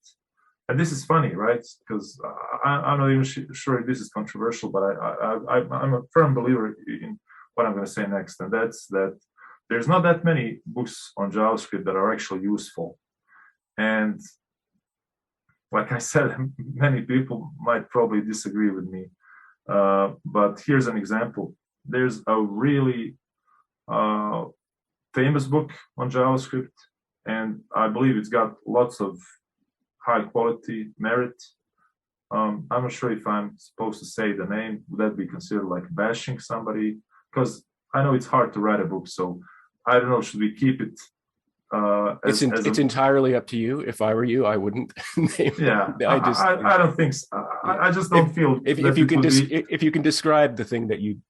and this is funny, right? Because I'm not even sure if this is controversial, but I'm a firm believer in what I'm going to say next, and that's that there's not that many books on JavaScript that are actually useful. And like I said, many people might probably disagree with me, but here's an example. There's a really famous book on JavaScript, and I believe it's got lots of high quality merit. I'm not sure if I'm supposed to say the name. Would that be considered like bashing somebody? Because I know it's hard to write a book, so I don't know, should we keep it it's entirely up to you. If I were you, I wouldn't name. Yeah, I don't think so. I just don't feel if you can describe the thing that you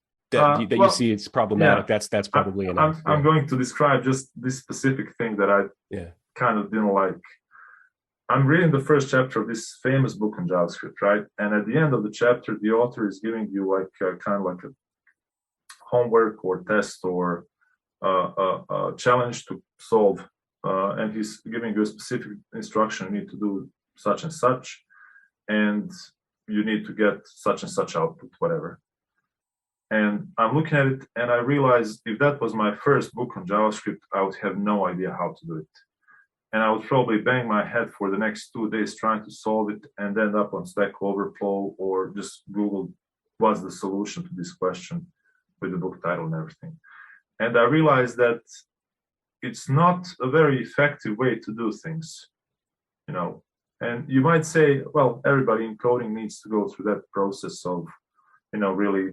see it's problematic. Yeah, that's probably enough. I'm going to describe just this specific thing that I kind of didn't like. I'm reading the first chapter of this famous book on JavaScript, right? And at the end of the chapter, the author is giving you like kind of like a homework or test or a challenge to solve, and he's giving you a specific instruction. You need to do such and such, and you need to get such and such output, whatever. And I'm looking at it, and I realized if that was my first book on JavaScript, I would have no idea how to do it. And I would probably bang my head for the next 2 days trying to solve it and end up on Stack Overflow or just Google what's the solution to this question with the book title and everything. And I realized that it's not a very effective way to do things, And you might say, well, everybody in coding needs to go through that process of, really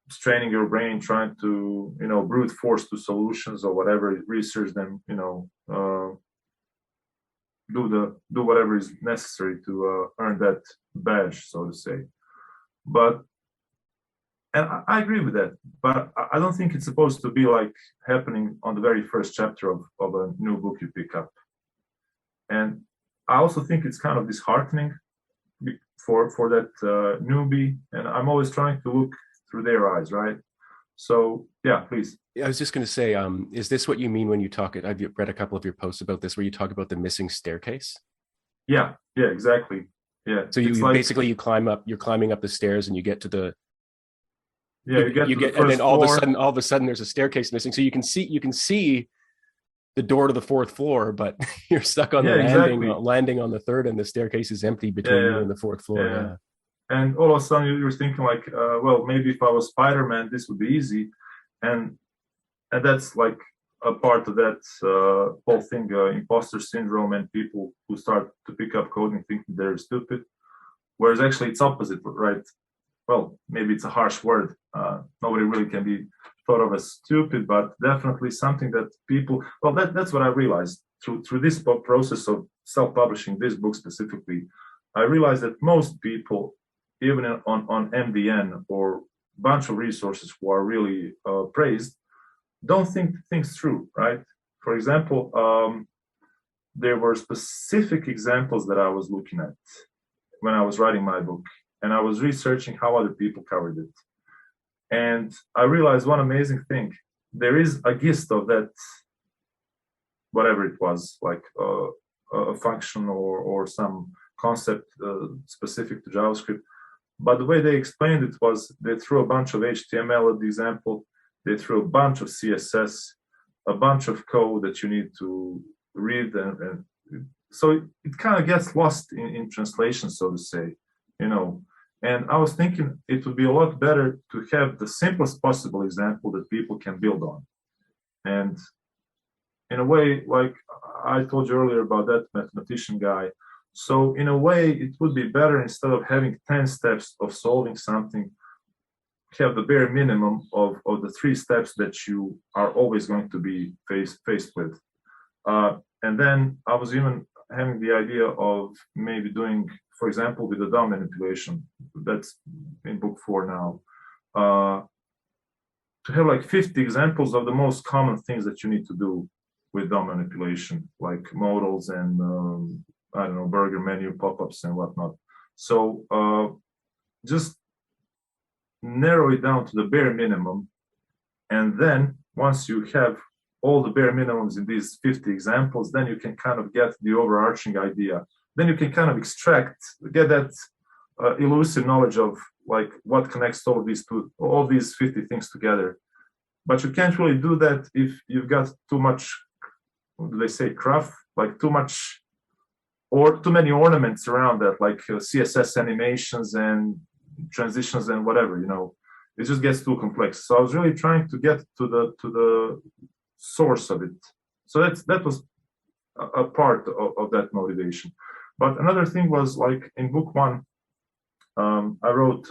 straining your brain, trying to, brute force to solutions or whatever, research them, do whatever is necessary to earn that badge, so to say. And I agree with that, but I don't think it's supposed to be like happening on the very first chapter of a new book you pick up. And I also think it's kind of disheartening for that newbie, and I'm always trying to look through their eyes, right? So yeah, please. I was just going to say, is this what you mean when you talk? I've read a couple of your posts about this, where you talk about the missing staircase. Yeah, exactly. Yeah. So basically you're climbing up the stairs, and you get to the. Yeah, and then all of a sudden, there's a staircase missing. So you can see the door to the fourth floor, but you're stuck on the landing on the third, and the staircase is empty between you and the fourth floor. Yeah. And all of a sudden you're thinking like, well, maybe if I was Spider-Man, this would be easy. And that's like a part of that whole thing, imposter syndrome, and people who start to pick up coding thinking they're stupid. Whereas actually it's opposite, right? Well, maybe it's a harsh word. Nobody really can be thought of as stupid, but definitely something that people, well, that's what I realized through this process of self-publishing this book specifically. I realized that most people, even on MDN or a bunch of resources who are really praised, don't think things through, right? For example, there were specific examples that I was looking at when I was writing my book, and I was researching how other people covered it. And I realized one amazing thing. There is a gist of that, whatever it was, like a function or some concept specific to JavaScript. But the way they explained it was they threw a bunch of HTML at the example, they threw a bunch of CSS, a bunch of code that you need to read. And so it kind of gets lost in translation, so to say, And I was thinking it would be a lot better to have the simplest possible example that people can build on. And in a way, like I told you earlier about that mathematician guy, so in a way, it would be better, instead of having 10 steps of solving something, have the bare minimum of the 3 steps that you are always going to be faced with. And then I was even having the idea of maybe doing, for example, with the DOM manipulation, that's in book 4 now, to have like 50 examples of the most common things that you need to do with DOM manipulation, like modals and I don't know, burger menu pop-ups and whatnot. So just narrow it down to the bare minimum, and then once you have all the bare minimums in these 50 examples, then you can kind of get the overarching idea. Then you can kind of get that elusive knowledge of like what connects all these 50 things together. But you can't really do that if you've got too much, what do they say, cruff, like too much or too many ornaments around that, like CSS animations and transitions and whatever, it just gets too complex. So I was really trying to get to the source of it. So that was a part of that motivation. But another thing was, like in book 1, I wrote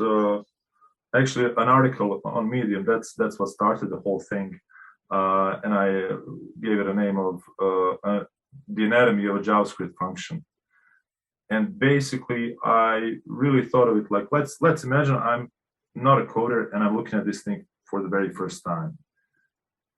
actually an article on Medium. That's what started the whole thing, and I gave it a name of the anatomy of a JavaScript function. And basically, I really thought of it like, let's imagine I'm not a coder and I'm looking at this thing for the very first time.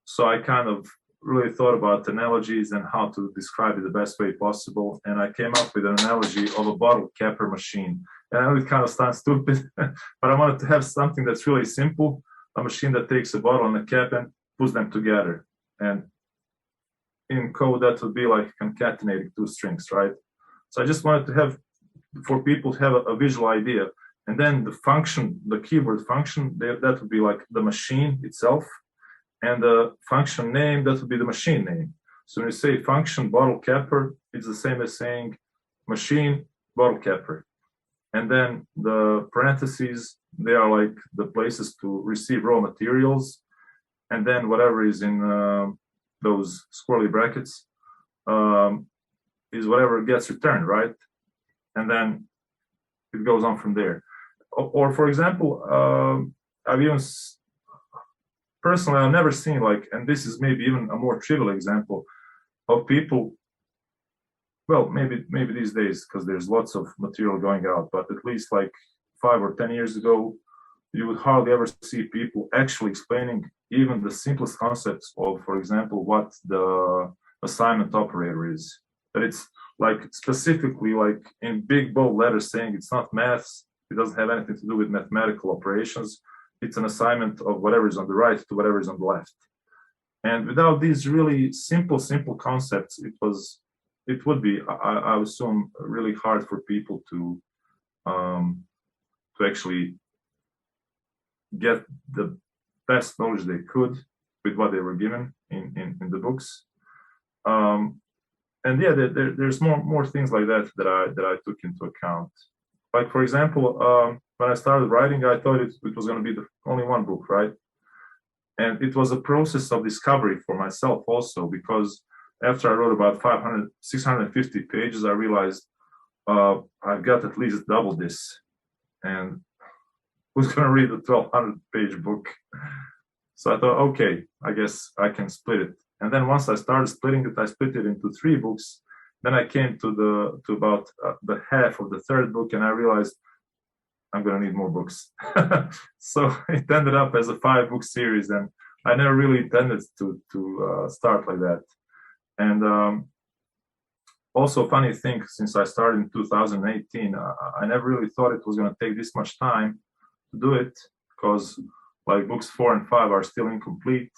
So I kind of really thought about analogies and how to describe it the best way possible. And I came up with an analogy of a bottle capper machine. And I know it kind of sounds stupid, but I wanted to have something that's really simple, a machine that takes a bottle and a cap and puts them together. And in code, that would be like concatenating 2 strings, right? So I just wanted to have, for people to have a visual idea. And then the function, the keyword function, that would be like the machine itself. And the function name, that would be the machine name. So when you say function bottle capper, it's the same as saying machine bottle capper. And then the parentheses, they are like the places to receive raw materials. And then whatever is in those squirrely brackets is whatever gets returned, right? And then it goes on from there. Or for example, personally, I've never seen like, and this is maybe even a more trivial example of people, well, maybe these days, because there's lots of material going out, but at least like 5 or 10 years ago, you would hardly ever see people actually explaining even the simplest concepts of, for example, what the assignment operator is. That it's like specifically like in big bold letters saying it's not maths, it doesn't have anything to do with mathematical operations. It's an assignment of whatever is on the right to whatever is on the left. And without these really simple concepts, it would be, I assume, really hard for people to actually get the best knowledge they could with what they were given in the books. And yeah, there's more things like that I took into account. Like, for example, when I started writing, I thought it was going to be the only one book, right? And it was a process of discovery for myself also, because after I wrote about 650 pages, I realized I've got at least double this. And who's going to read a 1,200-page book? So I thought, okay, I guess I can split it. And then once I started splitting it, I split it into 3 books. Then I came to about the half of the 3rd book, and I realized I'm going to need more books. So it ended up as a 5-book series, and I never really intended to start like that. And also, funny thing, since I started in 2018, I never really thought it was going to take this much time to do it, because like books 4 and 5 are still incomplete.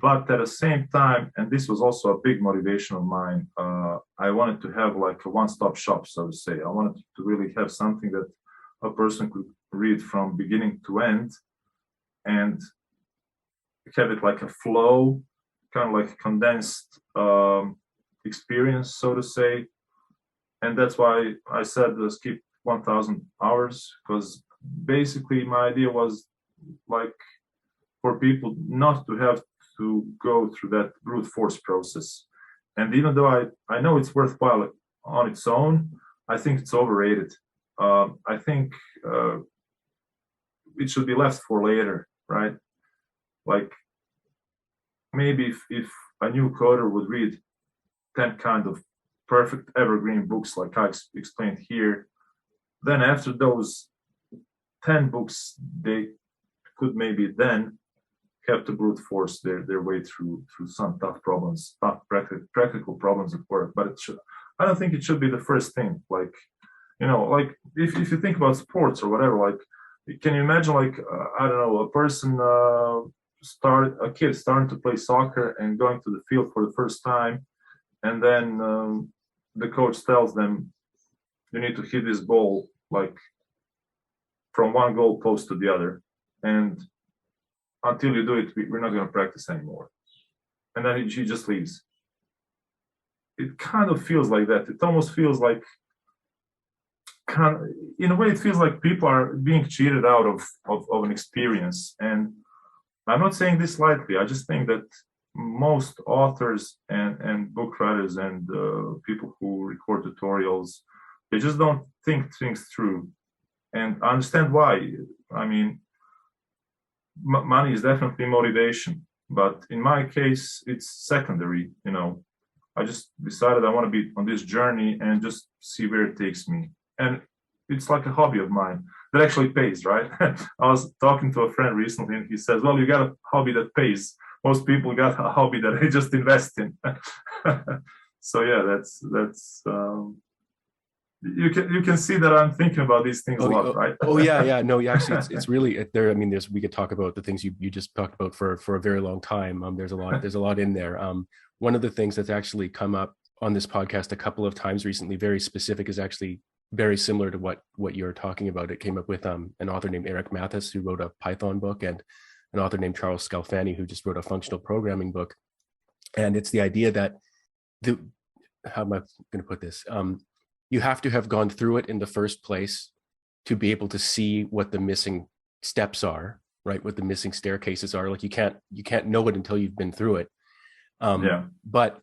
But at the same time, and this was also a big motivation of mine, I wanted to have like a one-stop shop, so to say. I wanted to really have something that a person could read from beginning to end and have it like a flow, kind of like a condensed experience, so to say. And that's why I said skip 1,000 hours, because basically my idea was like for people not to have to go through that brute force process. And even though I know it's worthwhile on its own, I think it's overrated. I think it should be left for later, right? Like maybe if a new coder would read 10 kind of perfect evergreen books like I explained here, then after those 10 books, they could maybe then have to brute force their way through some tough problems, tough practical problems at work. But I don't think it should be the first thing. Like, like if you think about sports or whatever, like, can you imagine, like, I don't know, a kid starting to play soccer and going to the field for the first time, and then the coach tells them, you need to hit this ball like from one goal post to the other, and until you do it, we're not going to practice anymore. And then he just leaves. It kind of feels like that. It almost feels like, in a way, it feels like people are being cheated out of an experience. And I'm not saying this lightly. I just think that most authors and book writers and people who record tutorials, they just don't think things through. And I understand why. I mean, money is definitely motivation, but in my case, it's secondary. I just decided I want to be on this journey and just see where it takes me. And it's like a hobby of mine that actually pays, right? I was talking to a friend recently, and he says, well, you got a hobby that pays. Most people got a hobby that they just invest in. So yeah, that's you can see that I'm thinking about these things a lot, right? Yeah. No, actually, it's really there. I mean, we could talk about the things you just talked about for a very long time. There's a lot in there. One of the things that's actually come up on this podcast a couple of times recently, very specific, is actually very similar to what you're talking about. It came up with an author named Eric Mathis, who wrote a Python book, and an author named Charles Scalfani, who just wrote a functional programming book. And it's the idea that how am I going to put this? You have to have gone through it in the first place to be able to see what the missing steps are, right? What the missing staircases are. Like you can't know it until you've been through it. But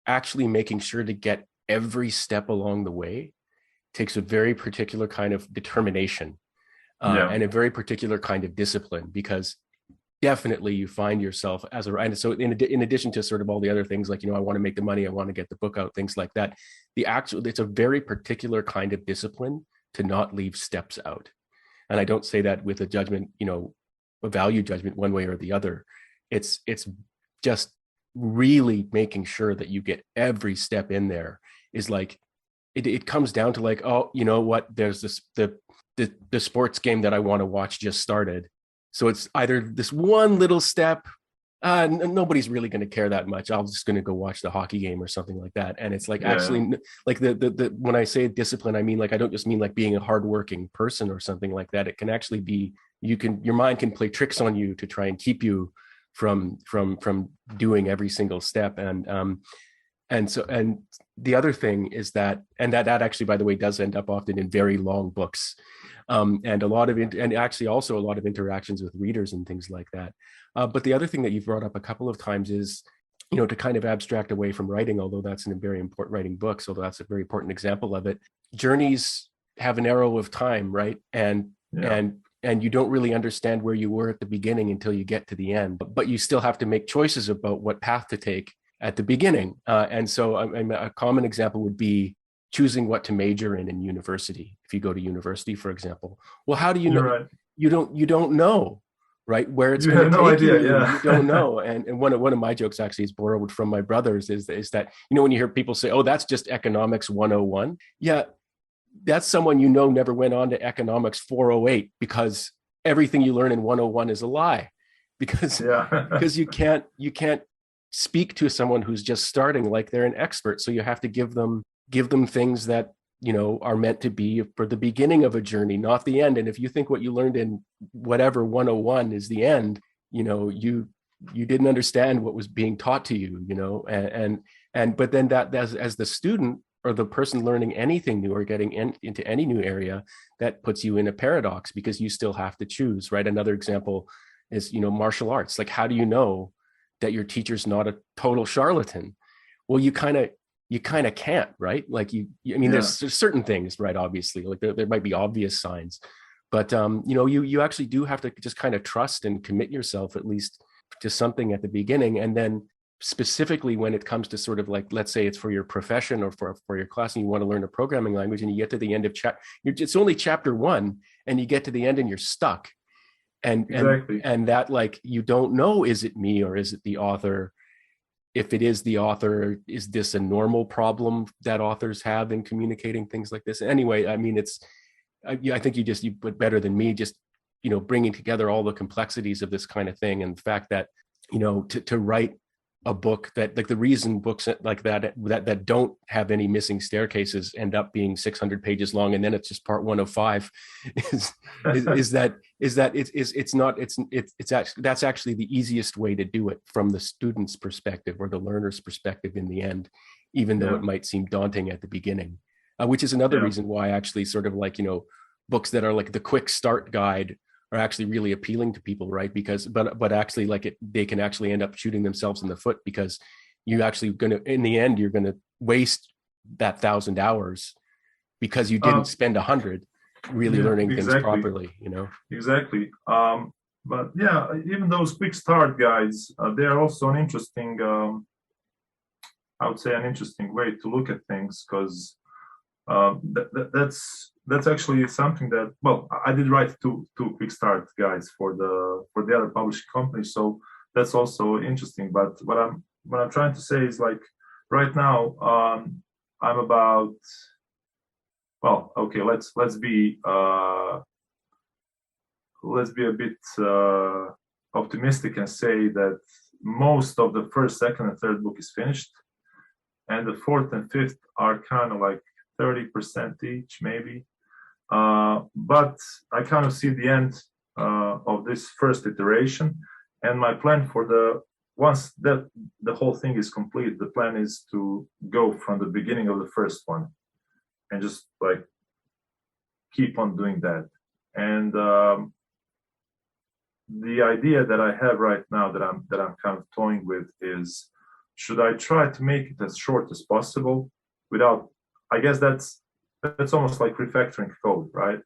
actually making sure to get every step along the way takes a very particular kind of determination and a very particular kind of discipline, because definitely you find yourself as a writer. So in addition to sort of all the other things, like, I want to make the money, I want to get the book out, things like that, it's a very particular kind of discipline to not leave steps out. And I don't say that with a judgment, a value judgment one way or the other. It's just really making sure that you get every step in there. Is like, it comes down to like, oh, you know what, there's this, the sports game that I want to watch just started. So it's either this one little step, nobody's really going to care that much, I'm just going to go watch the hockey game or something like that. And it's like, actually, like the when I say discipline, I mean, like, I don't just mean like being a hardworking person or something like that. It can actually be, your mind can play tricks on you to try and keep you from doing every single step. And the other thing is that actually, by the way, does end up often in very long books, and a lot of and actually also a lot of interactions with readers and things like that. But the other thing that you've brought up a couple of times is, to kind of abstract away from writing, although that's a very important, writing books, although that's a very important example of it. Journeys have an arrow of time, right? And you don't really understand where you were at the beginning until you get to the end, but you still have to make choices about what path to take at the beginning. And so a common example would be choosing what to major in university. If you go to university, for example, well, how do you know? Right. You don't know, right? Where it's going to take you. You don't know. And one of my jokes actually is borrowed from my brothers is that, when you hear people say, oh, that's just economics 101. Yeah, that's someone never went on to economics 408, because everything you learn in 101 is a lie, because you can't speak to someone who's just starting like they're an expert. So you have to give them things that are meant to be for the beginning of a journey, not the end. And if you think what you learned in whatever 101 is the end, you didn't understand what was being taught to you, but then that as the student or the person learning anything new or getting into any new area, that puts you in a paradox, because you still have to choose, right? Another example is, martial arts. Like, how do you know that your teacher's not a total charlatan. Well, you kind of can't, right? Like I mean, Yeah. there's certain things, right? Obviously, like there might be obvious signs, but you actually do have to just kind of trust and commit yourself at least to something at the beginning. And then specifically when it comes to sort of like, let's say it's for your profession or for your class and you want to learn a programming language and you get to the end of it's only chapter 1 and you get to the end and you're stuck. Exactly. And that, like, you don't know, is it me or is it the author? If it is the author, is this a normal problem that authors have in communicating things like this? Anyway, I mean, I think you put better than me, just, bringing together all the complexities of this kind of thing. And the fact that, to write a book that, like, the reason books like that don't have any missing staircases end up being 600 pages long, and then it's just part 1 of 5, is that that's actually the easiest way to do it from the student's perspective or the learner's perspective in the end, even though Yeah. it might seem daunting at the beginning, which is another Yeah. reason why actually sort of like, books that are like the quick start guide are actually really appealing to people, right? Because but actually, like, they can actually end up shooting themselves in the foot, because you actually in the end you're gonna waste that 1,000 hours because you didn't spend 100 really Yeah, learning things exactly. properly, Exactly. But yeah, even those quick start guides, they are also an interesting, I would say, an interesting way to look at things, because that's actually something that, well, I did write two quick start guides for the other publishing companies, so that's also interesting. But what I'm trying to say is, like, right now, I'm about, well, okay, let's be a bit optimistic and say that most of the first, second, and third book is finished, and the fourth and fifth are kind of like 30% each, maybe. But I kind of see the end of this first iteration, and my plan for once that the whole thing is complete, the plan is to go from the beginning of the first one and just, like, keep on doing that. And the idea that I have right now, that I'm kind of toying with, is, should I try to make it as short as possible without, I guess that's almost like refactoring code, right?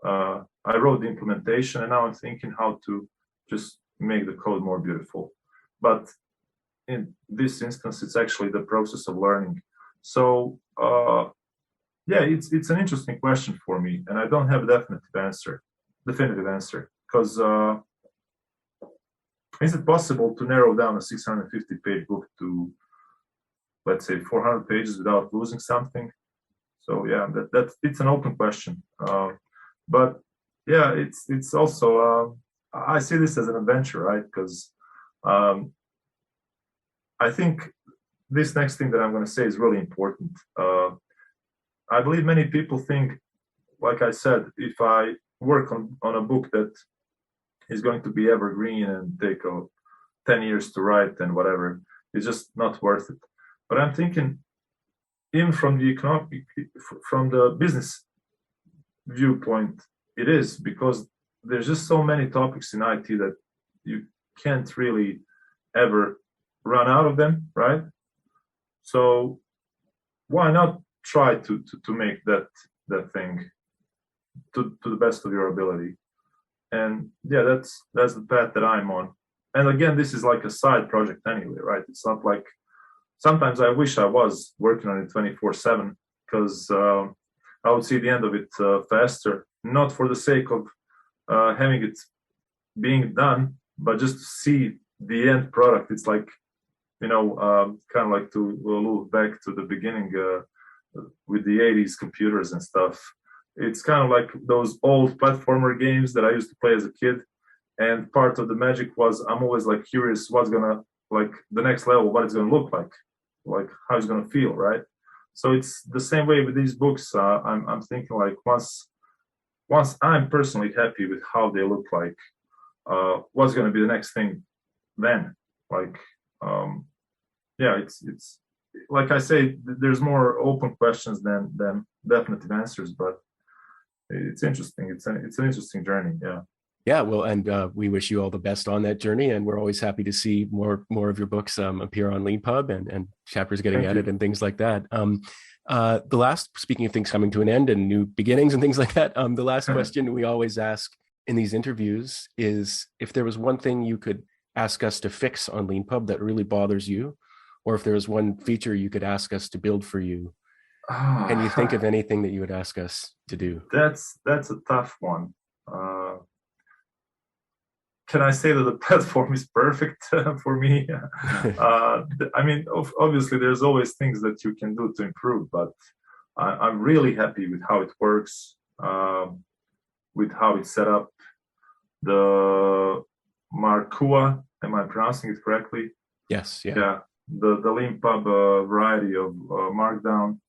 I wrote the implementation and now I'm thinking how to just make the code more beautiful. But in this instance, it's actually the process of learning. So yeah, it's an interesting question for me, and I don't have a definitive answer, because is it possible to narrow down a 650-page book to, let's say, 400 pages without losing something? So yeah, it's an open question. But yeah, it's also, I see this as an adventure, right? Because I think this next thing that I'm going to say is really important. I believe many people think, like I said, if I work on a book that is going to be evergreen and take 10 years to write and whatever, it's just not worth it. But I'm thinking, even from the business viewpoint, it is, because there's just so many topics in IT that you can't really ever run out of them, right? So why not try to make that thing to the best of your ability? And yeah, that's the path that I'm on. And again, this is like a side project anyway, right? It's not like, sometimes I wish I was working on it 24/7, because I would see the end of it faster, not for the sake of having it being done, but just to see the end product. It's like, kind of like to look back to the beginning with the 80s computers and stuff. It's kind of like those old platformer games that I used to play as a kid. And part of the magic was, I'm always like curious what's gonna, like, the next level, what it's gonna look like how it's gonna feel, right? So it's the same way with these books. I'm thinking, like, once I'm personally happy with how they look like, what's gonna be the next thing then? Like, yeah, it's like I say, there's more open questions than definitive answers, but it's interesting. It's an interesting journey. Yeah. Yeah, well, and we wish you all the best on that journey, and we're always happy to see more of your books appear on LeanPub and chapters getting Thank added you. and things like that. The last, speaking of things coming to an end and new beginnings and things like that, the last question we always ask in these interviews is if there was one thing you could ask us to fix on LeanPub that really bothers you, or if there was one feature you could ask us to build for you. Can you think of anything that you would ask us to do? That's a tough one. Uh, can I say that the platform is perfect for me? I mean, obviously, there's always things that you can do to improve, but I'm really happy with how it works, with how it's set up. The Markua, am I pronouncing it correctly? Yes, yeah. Yeah, the LeanPub variety of Markdown.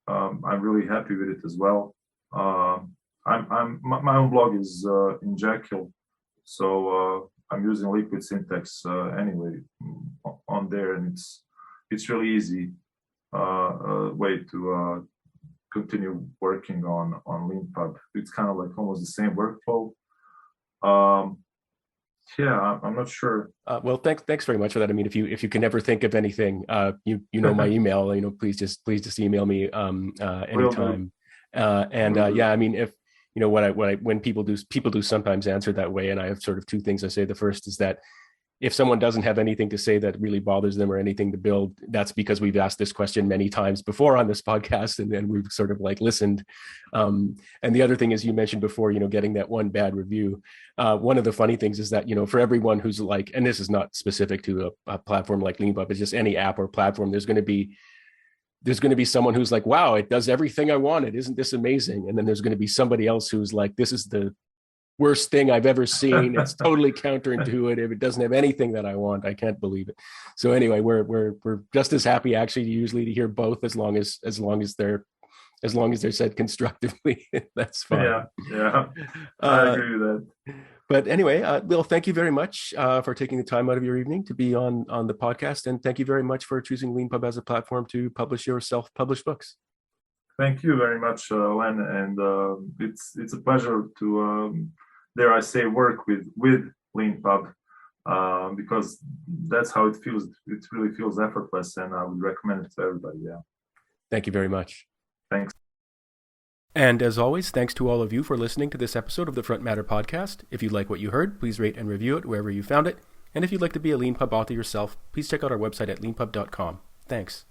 I'm really happy with it as well. My own blog is in Jekyll, so I'm using Liquid Syntax anyway on there, and it's really easy way to continue working on LeanPub. It's kind of like almost the same workflow. Yeah, I'm not sure. Well, thanks very much for that. I mean, if you can ever think of anything, you know my email. Please just email me anytime. Yeah, I mean, if when people do sometimes answer that way, and I have sort of two things I say. The first is that if someone doesn't have anything to say that really bothers them or anything to build, that's because we've asked this question many times before on this podcast, and then we've sort of like listened. And the other thing is, you mentioned before, getting that one bad review. One of the funny things is that, for everyone who's like, and this is not specific to a platform like LeanPub, it's just any app or platform, there's going to be someone who's like, wow, it does everything I wanted. Isn't this amazing? And then there's going to be somebody else who's like, this is the worst thing I've ever seen. It's totally counterintuitive. It doesn't have anything that I want. I can't believe it. So anyway, we're just as happy actually usually to hear both, as long as they're said constructively. That's fine. Yeah, I agree with that. But anyway, Will, thank you very much for taking the time out of your evening to be on the podcast, and thank you very much for choosing LeanPub as a platform to publish your self-published books. Thank you very much, Len, and it's a pleasure to, dare I say, work with LeanPub, because that's how it feels. It really feels effortless, and I would recommend it to everybody. Yeah. Thank you very much. Thanks. And as always, thanks to all of you for listening to this episode of the Front Matter podcast. If you like what you heard, please rate and review it wherever you found it. And if you'd like to be a LeanPub author yourself, please check out our website at leanpub.com. Thanks.